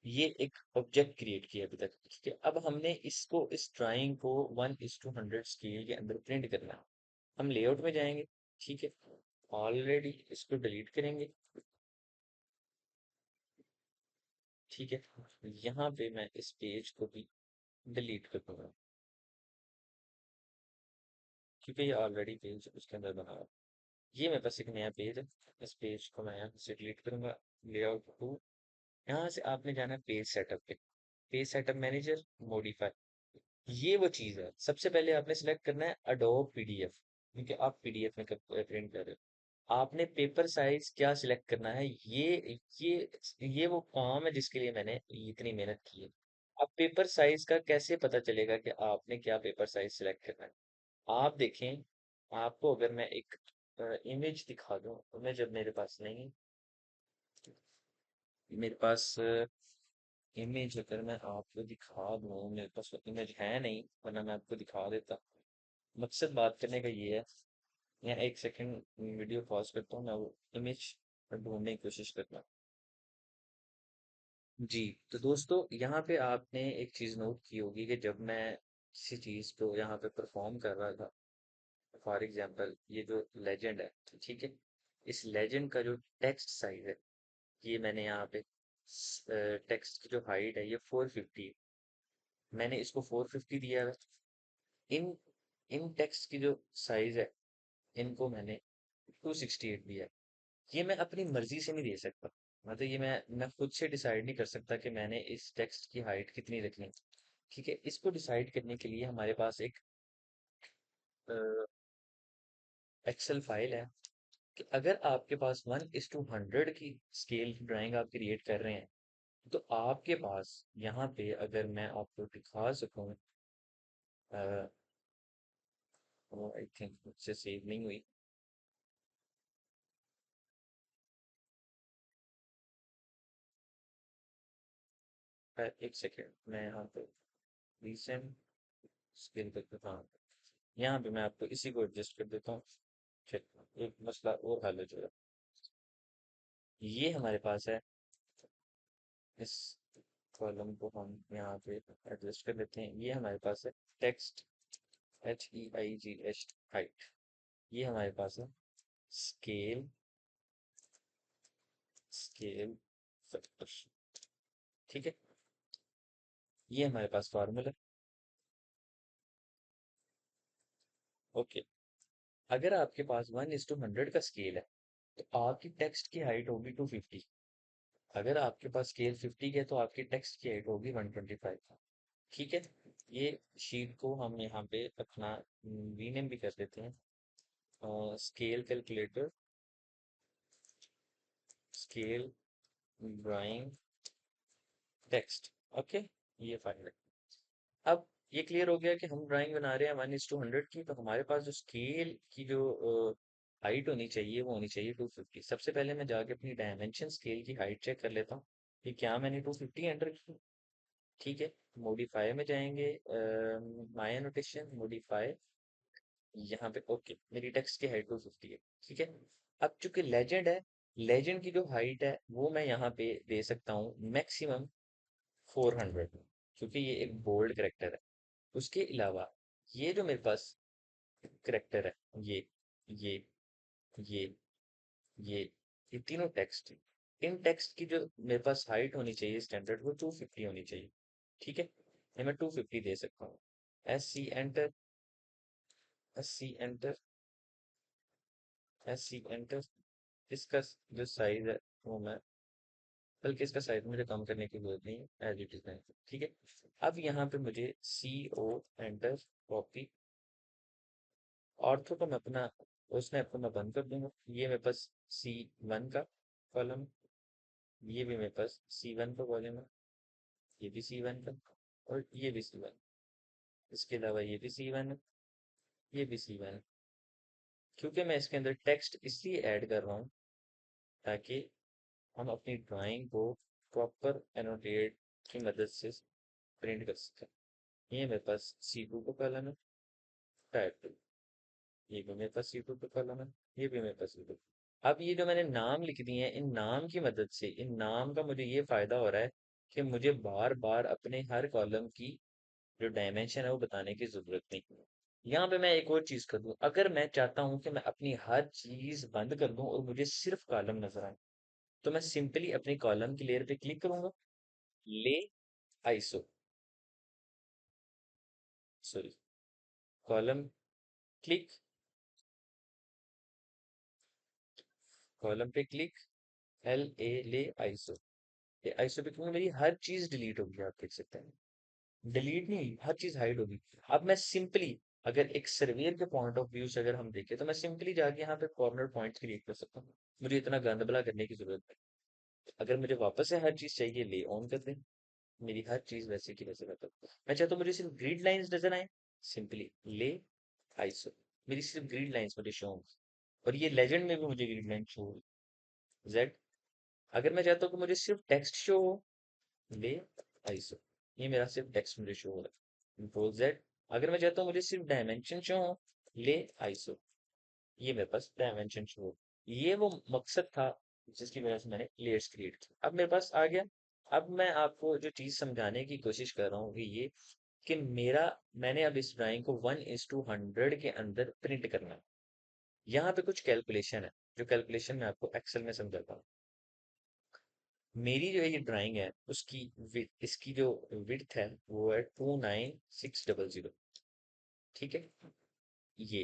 ये एक ऑब्जेक्ट क्रिएट किया अभी तक, ठीक है। अब हमने इसको, इस ड्राइंग को 1:100 स्केल के अंदर प्रिंट करना है। हम लेआउट में जाएंगे, ठीक है, ऑलरेडी इसको डिलीट करेंगे, ठीक है। यहाँ पे मैं इस पेज को भी डिलीट कर दूंगा, क्योंकि ये ऑलरेडी पेज उसके अंदर बना हुआ है। ये मेरे पास एक नया पेज है, इस पेज को मैं यहाँ से डिलीट करूंगा। लेआउट टू, यहाँ से आपने जाना है पेज सेटअप पे, पेज सेटअप मैनेजर, मॉडिफाई। ये वो चीज है, सबसे पहले आपने सेलेक्ट करना है अडोब PDF, क्योंकि आप PDF में प्रिंट कर रहे हो। आपने पेपर साइज क्या सिलेक्ट करना है, ये वो काम है जिसके लिए मैंने इतनी मेहनत की है। अब पेपर साइज का कैसे पता चलेगा कि आपने क्या पेपर साइज सिलेक्ट करना है? आप देखें, आपको अगर मैं एक इमेज दिखा दूं, इमेज अब मेरे पास नहीं, मेरे पास इमेज अगर मैं आपको दिखा दूं, मेरे पास इमेज है नहीं, वरना मैं आपको दिखा देता। मकसद बात करने का ये है, या एक सेकंड वीडियो पॉज करता हूँ, मैं वो इमेज ढूंढने की कोशिश करता हूँ। जी, तो दोस्तों यहाँ पे आपने एक चीज नोट की होगी कि जब मैं किसी चीज को यहाँ पे परफॉर्म कर रहा था, फॉर एग्जांपल ये जो लेजेंड है, ठीक है, इस लेजेंड का जो टेक्स्ट साइज है, ये मैंने यहाँ पे टेक्स्ट की जो हाइट है ये 450 है, मैंने इसको 450 दिया है। इन इन टेक्स्ट की जो साइज है, इनको मैंने 268 दिया है। ये मैं अपनी मर्जी से नहीं दे सकता, मतलब ये मैं खुद से डिसाइड नहीं कर सकता कि मैंने इस टेक्स्ट की हाइट कितनी रखनी है, ठीक है। इसको डिसाइड करने के लिए हमारे पास एक एक्सेल फाइल है, कि अगर आपके पास 1:100 की स्केल की ड्राइंग आप क्रिएट कर रहे हैं, तो आपके पास यहाँ पे अगर मैं आपको दिखा सकूँ, आई थिंक मुझसे सेव नहीं हुई, एक सेकेंड मैं यहाँ पे रिसेंट स्केल करके, हाँ, यहाँ पे मैं आपको इसी को एडजस्ट कर देता हूँ। फिर एक मसला और हल हो जाएगा। ये हमारे पास है, इस कॉलम को हम यहाँ पे एडजस्ट कर देते हैं। ये हमारे पास है टेक्स्ट, HEIGH, हाइट। ये हमारे पास है स्केल, स्केल फैक्टर, ठीक है। ये हमारे पास फार्मूला, ओके। अगर आपके पास 1:100 का स्केल है, तो आपकी टेक्स्ट की हाइट होगी 250, अगर आपके पास स्केल 50 है तो आपकी टेक्स्ट की हाइट होगी 125। ठीक है। ये शीट को हम यहाँ पे अपना रीनेम भी कर देते हैं, scale calculator, scale drawing text. Okay, ये फाइल है। अब ये क्लियर हो गया कि हम ड्राइंग बना रहे हैं 1:100 की, तो हमारे पास जो स्केल की जो हाइट होनी चाहिए वो होनी चाहिए 250। सबसे पहले मैं जाके अपनी डायमेंशन स्केल की हाइट चेक कर लेता हूँ कि क्या मैंने 250 एंटर की। ठीक है। मॉडिफाई में जाएंगे, माय एनोटेशन मॉडिफाई, यहाँ पे ओके, मेरी टेक्स्ट की हाइट 250 है। ठीक है। अब चूंकि लेजेंड है, लेजेंड की जो हाइट है वो मैं यहाँ पे दे सकता हूँ मैक्सिमम 400, क्योंकि ये एक बोल्ड करेक्टर है। उसके अलावा ये जो मेरे पास करेक्टर है, ये ये ये ये तीनों टेक्स्ट, इन टेक्स्ट की जो मेरे पास हाइट होनी चाहिए स्टैंडर्ड, वो 250 होनी चाहिए। ठीक है। ये मैं 250 दे सकता हूँ। S C enter, S C enter, S C enter. इसका जो साइज है वो मैं, बल्कि इसका साइज मुझे कम करने की जरूरत नहीं है, एज इट इज है। ठीक है। अब यहाँ पे मुझे सी ओ एंटर, कॉपी, ऑर्थो को मैं अपना स्नैप को मैं बंद कर दूंगा। ये मेरे पास C1 का कॉलम, ये भी मेरे पास C1 का कॉलम है, ये भी C1 का, और ये भी C1। इसके अलावा ये भी C1 है, ये भी C1 है। क्योंकि मैं इसके अंदर टेक्स्ट इसलिए ऐड कर रहा हूँ ताकि हम अपनी ड्राइंग को प्रॉपर एनोटेट की मदद से प्रिंट कर सकें। ये मेरे पास C2 का कॉलम है, टाइप 2। ये भी मेरे पास C2 का कॉलम है, ये भी मेरे पास C2। अब ये जो मैंने नाम लिख दिए हैं, इन नाम की मदद से, इन नाम का मुझे ये फायदा हो रहा है कि मुझे बार बार अपने हर कॉलम की जो डायमेंशन है वो बताने की जरूरत नहीं। यहाँ पे मैं एक और चीज कर दूं, अगर मैं चाहता हूँ कि मैं अपनी हर चीज बंद कर दूं और मुझे सिर्फ कॉलम नजर आए, तो मैं सिंपली अपनी कॉलम की लेयर पे क्लिक करूंगा, ले iso, sorry, column click, column पे क्लिक, एल ए ले आइसो। ये आइसो पे क्योंकि मेरी हर चीज डिलीट होगी, आप देख सकते हैं। डिलीट नहीं हुई, हर चीज हाइड होगी। अब मैं सिंपली, अगर एक सर्वेयर के पॉइंट ऑफ व्यू से अगर हम देखें, तो मैं सिंपली जाके यहाँ पे कॉर्नर पॉइंट क्रिएट कर सकता हूँ। मुझे इतना गंदबला करने की जरूरत नहीं। अगर मुझे वापस से हर चीज चाहिए, ले ऑन कर दें, मेरी हर चीज वैसे की वैसे रहता है। मैं चाहता हूँ मुझे सिर्फ ग्रिड लाइंस नजर आए, सिंपली ले आइसो, मेरी सिर्फ ग्रिड लाइंस मुझे शो होंगी। और ये लेजेंड में भी मुझे ग्रिड लाइन शो होगी, जेड। अगर मैं चाहता हूँ कि मुझे सिर्फ टेक्स्ट शो हो, ले आइसो, ये मेरा सिर्फ टेक्स्ट मुझे शो हो रहा है, कंट्रोल जेड। अगर मैं चाहता हूँ मुझे सिर्फ डायमेंशन शो हो, ले आइसो, ये मेरे पास डायमेंशन शो हो। ये वो मकसद था जिसकी वजह से मैंने लेयर्स क्रिएट की। अब मेरे पास आ गया। अब मैं आपको जो चीज समझाने की कोशिश कर रहा हूँ, ये कि मेरा, मैंने अब इस ड्राइंग को 1:100 के अंदर प्रिंट करना है। यहाँ पे कुछ कैलकुलेशन है, जो कैलकुलेशन मैं आपको एक्सेल में समझाता हूँ। मेरी जो ये ड्राइंग है उसकी इसकी जो विड्थ है वो है 29600। ठीक है। ये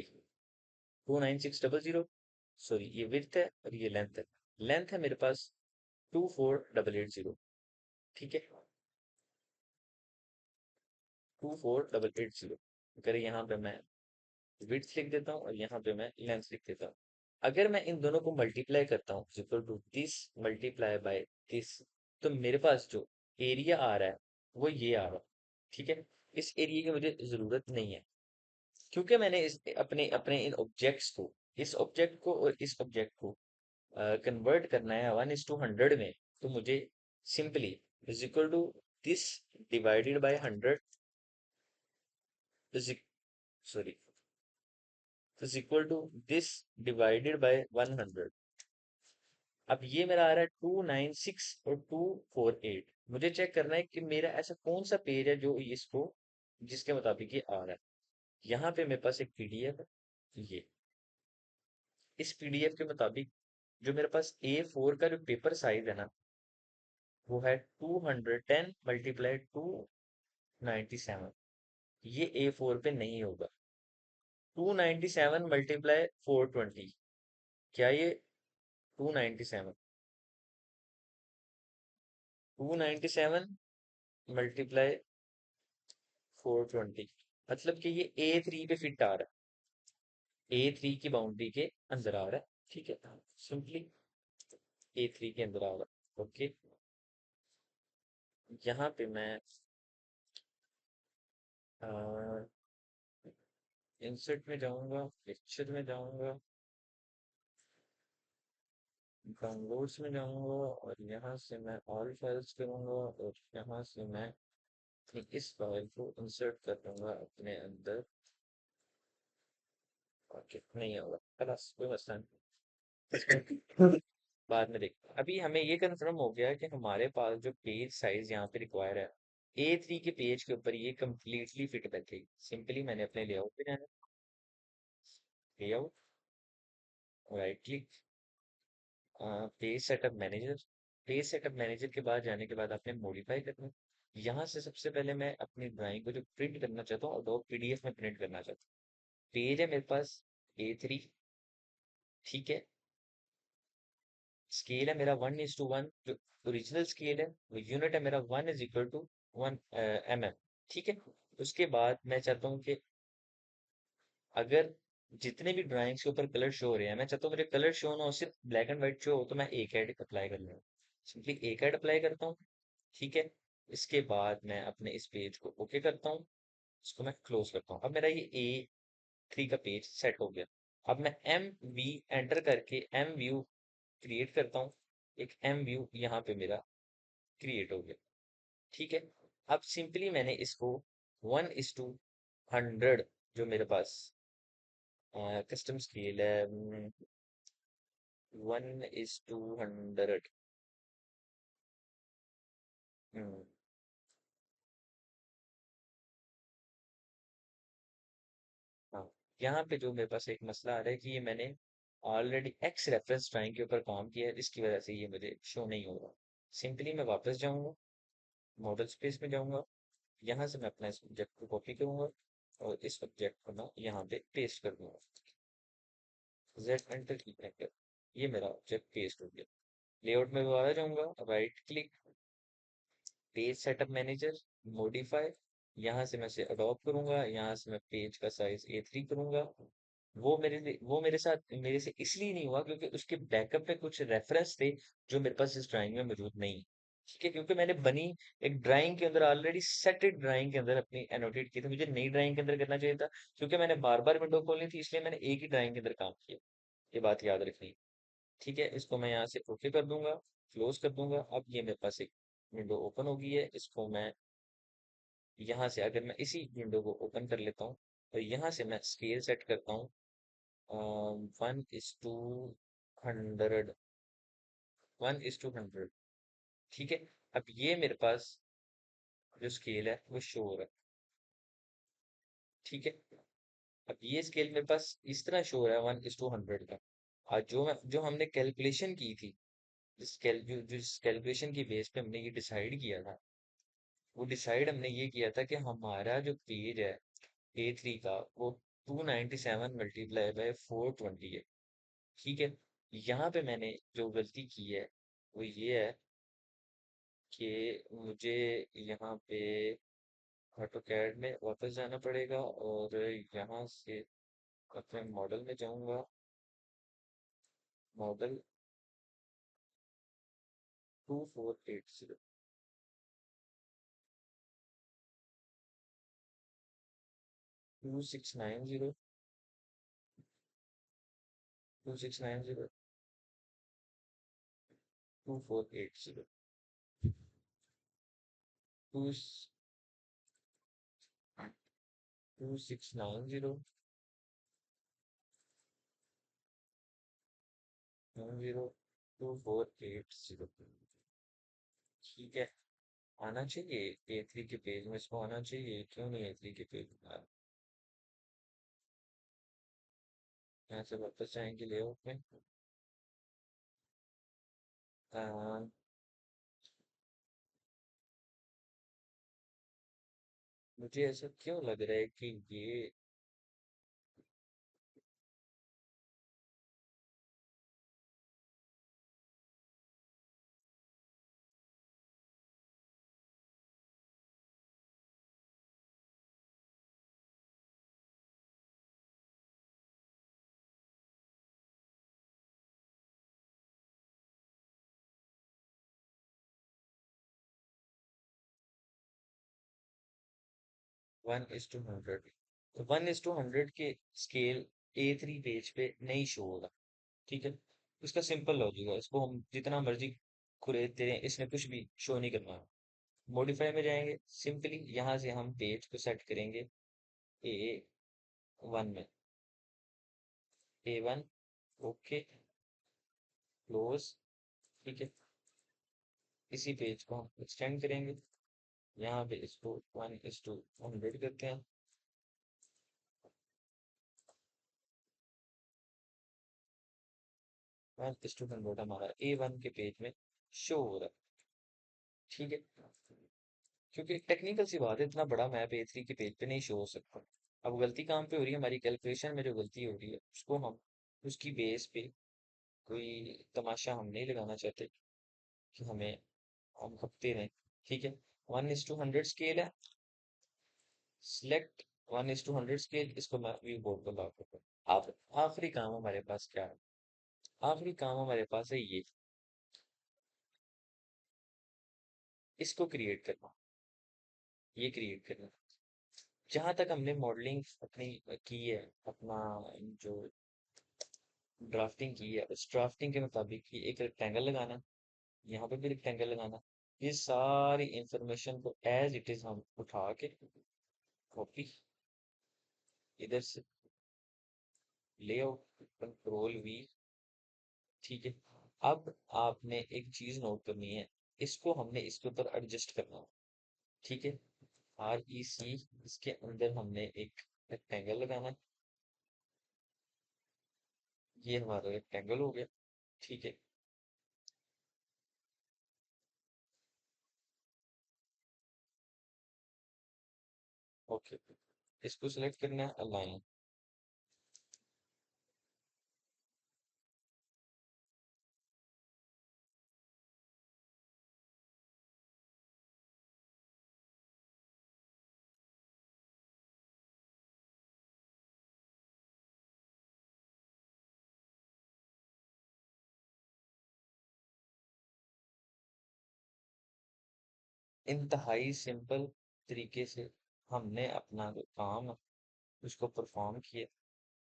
29600, सॉरी, ये विड्थ है और ये लेंथ है। लेंथ है मेरे पास 24880। ठीक है। 24880। अगर यहाँ पे मैं विड्थ लिख देता हूँ और यहाँ पे मैं लेंथ लिख देता हूँ, अगर मैं इन दोनों को मल्टीप्लाई करता हूँ, equal to this multiply by this, तो मेरे पास जो एरिया आ रहा है वो ये आ रहा है। ठीक है। इस एरिया की मुझे जरूरत नहीं है, क्योंकि मैंने इस अपने अपने इन ऑब्जेक्ट्स को, इस ऑब्जेक्ट को और इस ऑब्जेक्ट को कन्वर्ट करना है 1:100 में। तो मुझे simply is equal to this divided by 100 is, sorry, is equal to this divided by 100। अब ये मेरा आ रहा है 296 और 248। मुझे चेक करना है कि मेरा ऐसा कौन सा पेज है जो इसको, जिसके मुताबिक ये आ रहा है। यहाँ पे मेरे पास एक पीडीएफ है, ये इस पीडीएफ के मुताबिक जो मेरे पास A4 का जो पेपर साइज है ना, वो है 210 मल्टीप्लाई 297। ये A4 पे नहीं होगा। 297 मल्टीप्लाई 420, क्या ये 297? 297 मल्टीप्लाई 420, मतलब कि ये A3 पे फिट आ रहा है, A3 की बाउंड्री के अंदर आ रहा है। ठीक है, सिंपली A3 के अंदर आ रहा है। ओके, यहाँ पे मैं इंसर्ट में जाऊंगा, पिक्चर में जाऊंगा, डाउनलोड्स में जाऊंगा, और यहाँ से मैं ऑल फाइल्स करूंगा, और यहाँ से मैं अपनी इस फाइल को इंसर्ट कर दूंगा अपने अंदर। ओके, नहीं होगा, खलास कोई मसला नहीं, बाद में देखते हैं। अभी हमें ये कंफर्म हो गया कि हमारे पास जो पेज साइज यहाँ पे रिक्वायर है, A3 के पेज के ऊपर ये कंप्लीटली फिट बैठेगी। सिंपली मैंने अपने लेआउट पे जाना, layout, right click, page setup manager, page setup manager के बाद जाने के बाद आपने मॉडिफाई करना है। यहाँ से सबसे पहले मैं अपनी ड्राइंग को जो प्रिंट करना चाहता हूँ, अडोब PDF में प्रिंट करना चाहता हूँ। पेज है मेरे पास A3, ठीक है, स्केल है मेरा 1:1, जो ओरिजिनल स्केल है, वो यूनिट है मेरा 1 = 1 mm। ठीक है, उसके बाद मैं चाहता हूँ कि अगर जितने भी ड्राइंग्स के ऊपर कलर शो हो रहे हैं, मैं चाहता हूँ मेरे कलर शो ना हो, सिर्फ ब्लैक एंड व्हाइट शो हो, तो मैं एक ऐड अप्लाई कर लूँ। सिंपली एक ऐड अप्लाई करता हूँ। ठीक है, इसके बाद मैं अपने इस पेज को ओके करता हूँ, इसको मैं क्लोज करता हूँ। अब मेरा ये A3 का पेज सेट हो गया। अब मैं MV एंटर करके एम व्यू क्रिएट करता हूँ। एक एम व्यू यहाँ पे मेरा क्रिएट हो गया। ठीक है, अब सिंपली मैंने इसको 1:100, जो मेरे पास कस्टम स्केल है, 1:100। हम्म, हाँ, यहाँ पे जो मेरे पास एक मसला आ रहा है कि ये मैंने ऑलरेडी एक्स रेफरेंस ड्राइंग के ऊपर काम किया है, इसकी वजह से ये मुझे शो नहीं हो रहा। सिंपली मैं वापस जाऊंगा, मॉडल स्पेस में जाऊंगा, यहाँ से मैं अपना इस ऑब्जेक्ट को कॉपी करूंगा, और इस ऑब्जेक्ट को मैं यहाँ पे पेस्ट कर दूंगा। जेड एंटर की कर, ये मेरा ऑब्जेक्ट पेस्ट हो गया। लेआउट में दोबारा जाऊंगा, right click, page setup manager, modify, यहाँ से मैं इसे अडॉप्ट करूंगा, यहाँ से मैं पेज का साइज A3 करूंगा। वो मेरे साथ मेरे से इसलिए नहीं हुआ क्योंकि उसके बैकअप में कुछ रेफरेंस थे जो मेरे पास इस ड्राइंग में मौजूद नहीं। ठीक है, क्योंकि मैंने बनी एक ड्राइंग के अंदर ऑलरेडी सेटेड ड्राइंग के अंदर अपनी एनोटेट की थी, मुझे नई ड्राइंग के अंदर करना चाहिए था। क्योंकि मैंने बार बार विंडो खोलनी थी, इसलिए मैंने एक ही ड्राइंग के अंदर काम किया। ये बात याद रखनी। ठीक है, इसको मैं यहाँ से ओके कर दूंगा, क्लोज कर दूंगा। अब ये मेरे पास एक विंडो ओपन हो गई है। इसको मैं यहाँ से, अगर मैं इसी विंडो को ओपन कर लेता हूँ, तो यहाँ से मैं स्केल सेट करता हूँ 1:100, 1:100। ठीक है, अब ये मेरे पास जो स्केल है वो शो हो रहा है। ठीक है, अब ये स्केल मेरे पास इस तरह शो हो रहा है 1:100 का। और जो हमने कैलकुलेशन की थी, जिस कैलकुलेशन की बेस पे हमने ये डिसाइड किया था, वो डिसाइड हमने ये किया था कि हमारा जो पेज है A3 का, वो 297 मल्टीप्लाई बाय 420 है। ठीक है, यहाँ पे मैंने जो गलती की है वो ये है कि मुझे यहाँ पे ऑटोकैड में वापस जाना पड़ेगा, और यहाँ से अपने मॉडल में जाऊंगा, मॉडल 2480, 2690, 2690, 2480, 2690, 2480। ठीक है, आना चाहिए A3 के पेज में, इसको आना चाहिए, क्यों नहीं A3 के पेज में यहाँ से वापस जाएंगे लेआउट में। आ, मुझे ऐसा क्यों लग रहा है कि ये 1:100। तो 1:100 के स्केल A3 पेज पे नहीं शो होगा। ठीक है, इसका सिंपल लॉजिक है, इसको हम जितना मर्जी कुरेदते रहें, इसने कुछ भी शो नहीं करना है। मॉडिफाई में जाएंगे, सिंपली यहाँ से हम पेज को सेट करेंगे A1 में। A1, okay, close. ठीक है, इसी पेज को हम एक्सटेंड करेंगे, यहाँ पे इसको 1:100 करते हैं। 1:100 हमारा A1 के पेज में शो हो रहा है। ठीक है, क्योंकि टेक्निकल सी बात है, इतना बड़ा मैप A3 के पेज पे नहीं शो हो सकता। अब गलती कहाँ पे हो रही है, हमारी कैलकुलेशन में जो गलती हो रही है उसको हम उसकी बेस पे कोई तमाशा हम नहीं लगाना चाहते कि हमें हम खपते रहें। ठीक है, 1:100 स्केल है, सिलेक्ट 1:100 स्केल, इसको मैं व्यू बोर्ड पर लॉक करता हूँ। अब आखिरी काम हमारे पास क्या है? आखिरी काम हमारे पास है इसको क्रिएट करना, ये क्रिएट करना। जहां तक हमने मॉडलिंग अपनी की है, अपना जो ड्राफ्टिंग की है, उस ड्राफ्टिंग के मुताबिक ये एक रेक्टेंगल लगाना है, यहाँ पे भी रेक्टेंगल लगाना है। ये सारी इंफॉर्मेशन को एज इट इज हम उठा के कॉपी, इधर से लेआउट, कंट्रोल V। ठीक है, अब आपने एक चीज नोट करनी है, इसको हमने इसके ऊपर एडजस्ट करना है। ठीक है, REC, इसके अंदर हमने एक रेक्टेंगल लगाना है, ये हमारा रेक्टेंगल हो गया। ठीक है, ओके, इसको सिलेक्ट करना है, अलाइन। इंतहाई सिंपल तरीके से हमने अपना जो काम है उसको परफॉर्म किया।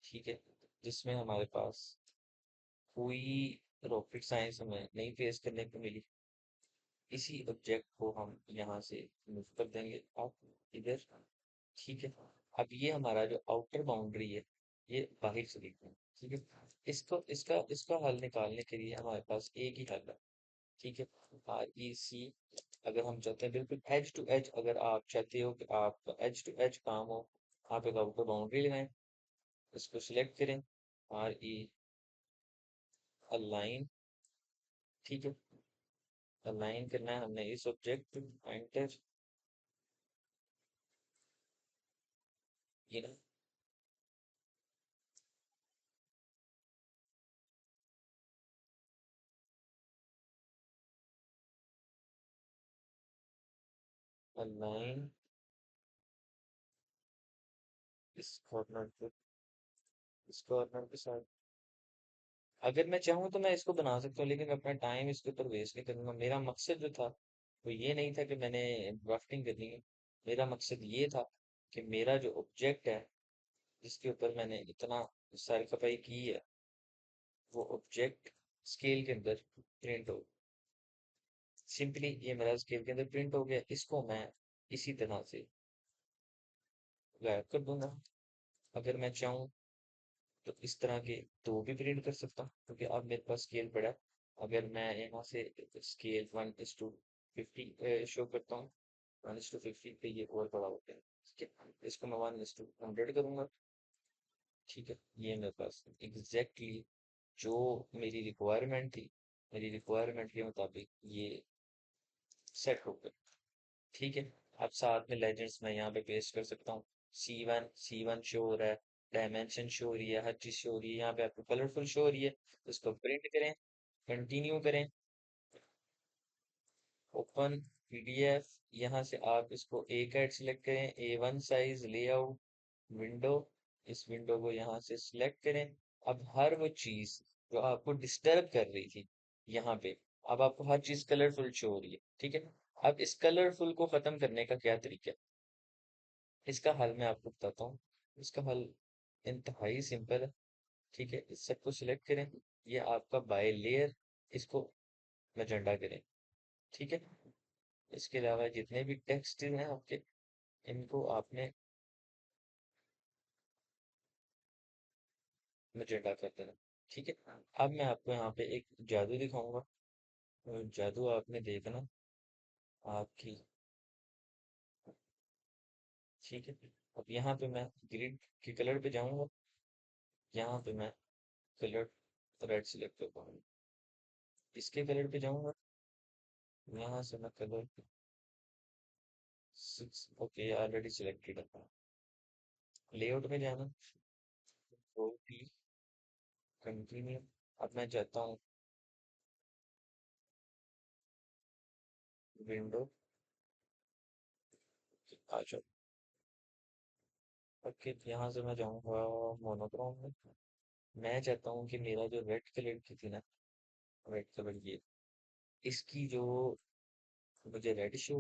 ठीक है, जिसमें हमारे पास कोई रॉकेट साइंस हमें नहीं फेस करने को मिली। इसी ऑब्जेक्ट को हम यहाँ से मूव कर देंगे आप इधर। ठीक है, अब ये हमारा जो आउटर बाउंड्री है, ये बाहर चली गई। ठीक है, इसको इसका इसका हल निकालने के लिए हमारे पास एक ही हल है। ठीक है, REC, अगर हम चाहते हैं बिल्कुल एज टू एज, अगर आप चाहते हो कि आप एज टू एज काम हो, आप एक आउटर बाउंड्री लगाएं, इसको सिलेक्ट करें, RE अलाइन। ठीक है, अलाइन करना है हमने इस ऑब्जेक्ट, एंटर, ये ना, अलाइन इस कॉर्नर पे, इस कॉर्नर के साथ। अगर मैं चाहूँ तो मैं इसको बना सकता हूँ, लेकिन अपना टाइम इसके ऊपर वेस्ट नहीं करूंगा। मेरा मकसद जो था वो ये नहीं था कि मैंने ड्राफ्टिंग करनी है। मेरा मकसद ये था कि मेरा जो ऑब्जेक्ट है, जिसके ऊपर मैंने इतना सर खपाई की है, वो ऑब्जेक्ट स्केल के अंदर प्रिंट हो। सिंपली ये मेरा स्केल के अंदर प्रिंट हो गया, इसको मैं इसी तरह से गायब कर दूंगा। अगर मैं चाहूँ तो इस तरह के दो भी प्रिंट कर सकता हूँ, क्योंकि अब मेरे पास स्केल बड़ा है। अगर मैं यहाँ से स्केल 1:50 शो करता हूँ, 1:50 पे ये और बड़ा होता है। ठीक है, इसको मैं 1:100 करूंगा। ठीक है, ये मेरे पास एग्जैक्टली जो मेरी रिक्वायरमेंट थी, मेरी रिक्वायरमेंट के मुताबिक ये सेट हो गया। ठीक है, अब साथ में लेजेंड्स मैं यहाँ पे पेस्ट कर सकता हूँ। C1 शो हो रहा है, डायमेंशन शो हो रही है, हर चीज शो हो रही है, यहाँ पे आपको कलरफुल शो हो रही है, तो इसको प्रिंट करें, कंटिन्यू करें, ओपन PDF। यहाँ से आप इसको एक ऐड सिलेक्ट करें, A1 साइज लेआउट विंडो, इस विंडो को यहाँ से सिलेक्ट करें। अब हर वो चीज जो आपको डिस्टर्ब कर रही थी यहाँ पे, अब आपको हर चीज कलरफुल शो हो रही है। ठीक है, अब इस कलरफुल को खत्म करने का क्या तरीका है? इसका हल मैं आपको बताता हूँ। इसका हल इंतहाई सिंपल है। ठीक है, इस सबको सिलेक्ट करें। ये आपका बाय लेयर, इसको मैजेंटा करें। ठीक है, इसके अलावा जितने भी टेक्स्ट हैं आपके, इनको आपने मैजेंटा कर देना। ठीक है, अब मैं आपको यहाँ पे एक जादू दिखाऊंगा, और जादू आपने देखना आपकी। ठीक है, अब यहाँ पे मैं ग्रिड के कलर पे जाऊंगा। यहाँ पे मैं कलर रेड सिलेक्ट कर पाऊंगा। इसके कलर पे जाऊंगा। यहाँ से मैं कलर 6, ओके ऑलरेडी सिलेक्टेड है। लेआउट में जाना, कॉपी, कंटिन्यू। अब मैं चाहता हूँ विंडो आ जाओ। ओके, यहाँ से मैं जाऊँगा मोनोक्रोम में। मैं चाहता हूँ कि मेरा जो रेड कलर की थी ना, रेड कलर ये, इसकी जो मुझे रेड शो,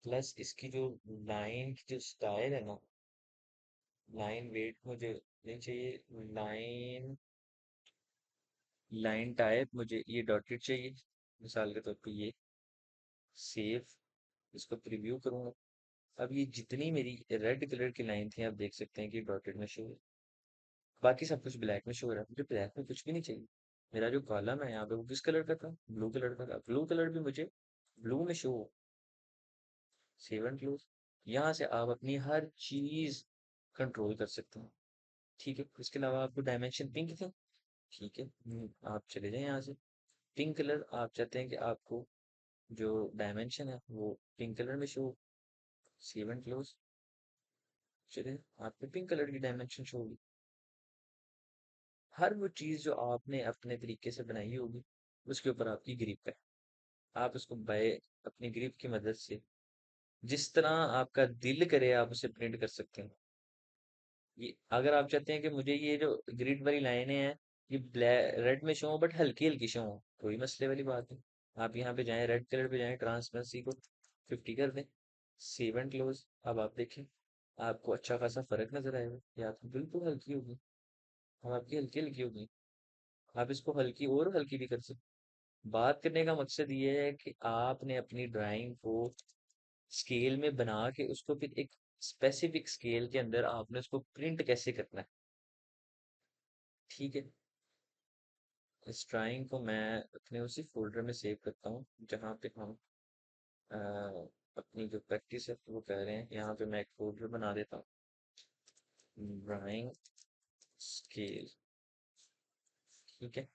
प्लस इसकी जो लाइन की जो स्टाइल है ना, लाइन वेट मुझे नहीं चाहिए। लाइन लाइन टाइप मुझे ये डॉटेड चाहिए। मिसाल के तौर पे ये सेव, इसको प्रीव्यू करूंगा। अब ये जितनी मेरी रेड कलर की लाइन थी, आप देख सकते हैं कि डॉटेड में शो है। बाकी सब कुछ ब्लैक में शो हो रहा है, मुझे ब्लैक में कुछ भी नहीं चाहिए। मेरा जो कॉलम है यहाँ पे वो किस कलर का था, ब्लू कलर का था। ब्लू कलर भी मुझे ब्लू में शो हो। Save and close. यहाँ से आप अपनी हर चीज कंट्रोल कर सकते हैं। ठीक है, इसके अलावा आपको डायमेंशन पिंक था। ठीक है, आप चले जाएं यहाँ से। पिंक कलर आप चाहते हैं कि आपको जो डायमेंशन है वो पिंक कलर में शो। Save and close. चलिए, आपको पिंक कलर की डायमेंशन शो होगी। हर वो चीज जो आपने अपने तरीके से बनाई होगी, उसके ऊपर आपकी ग्रिप है। आप उसको बाय अपनी ग्रिप की मदद से जिस तरह आपका दिल करे आप उसे प्रिंट कर सकते हैं। ये अगर आप चाहते हैं कि मुझे ये जो ग्रिड वाली लाइनें हैं ये ब्लैक रेड में शो हो बट हल्की हल्की शो हो, कोई मसले वाली बात नहीं। आप यहाँ पे जाएं, रेड कलर पे जाएं, ट्रांसपेरेंसी को 50 कर दें। Save and close. अब आप देखें, आपको अच्छा खासा फर्क नजर आएगा। ये आपकी बिल्कुल हल्की होगी। अब आपकी हल्की हल्की होगी। आप इसको हल्की और हल्की भी कर सकते। बात करने का मकसद ये है कि आपने अपनी ड्राइंग को स्केल में बना के उसको फिर एक स्पेसिफिक स्केल के अंदर आपने उसको प्रिंट कैसे करना है। ठीक है, इस ड्राइंग को मैं अपने उसी फोल्डर में सेव करता हूँ जहाँ पे हम अ, अपनी जो प्रैक्टिस है वो कर रहे हैं। यहाँ पे मैं एक फोल्डर बना देता हूँ, ड्राइंग स्केल। ठीक है,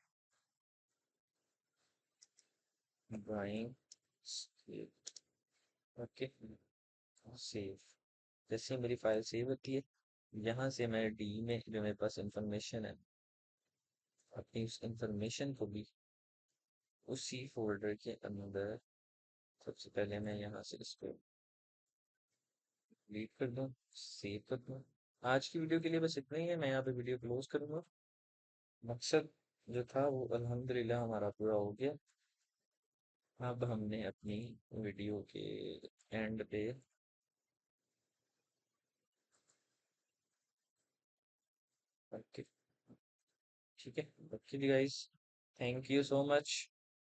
ड्राइंग स्केल। Okay, save. जैसे मेरी फाइल सेव होती है, यहाँ से मैं डी में जो मेरे पास इंफॉर्मेशन है, अपनी उस इंफॉर्मेशन को भी उसी फोल्डर के अंदर सबसे पहले मैं यहाँ से इसको डिलीट कर दूँ, सेव कर दूँ। आज की वीडियो के लिए बस इतना ही है, मैं यहाँ पे वीडियो क्लोज करूँगा। मकसद जो था वो अल्हम्दुलिल्लाह हमारा पूरा हो गया। अब हमने अपनी वीडियो के एंड पे, ओके, ठीक है, okay guys, thank you so much.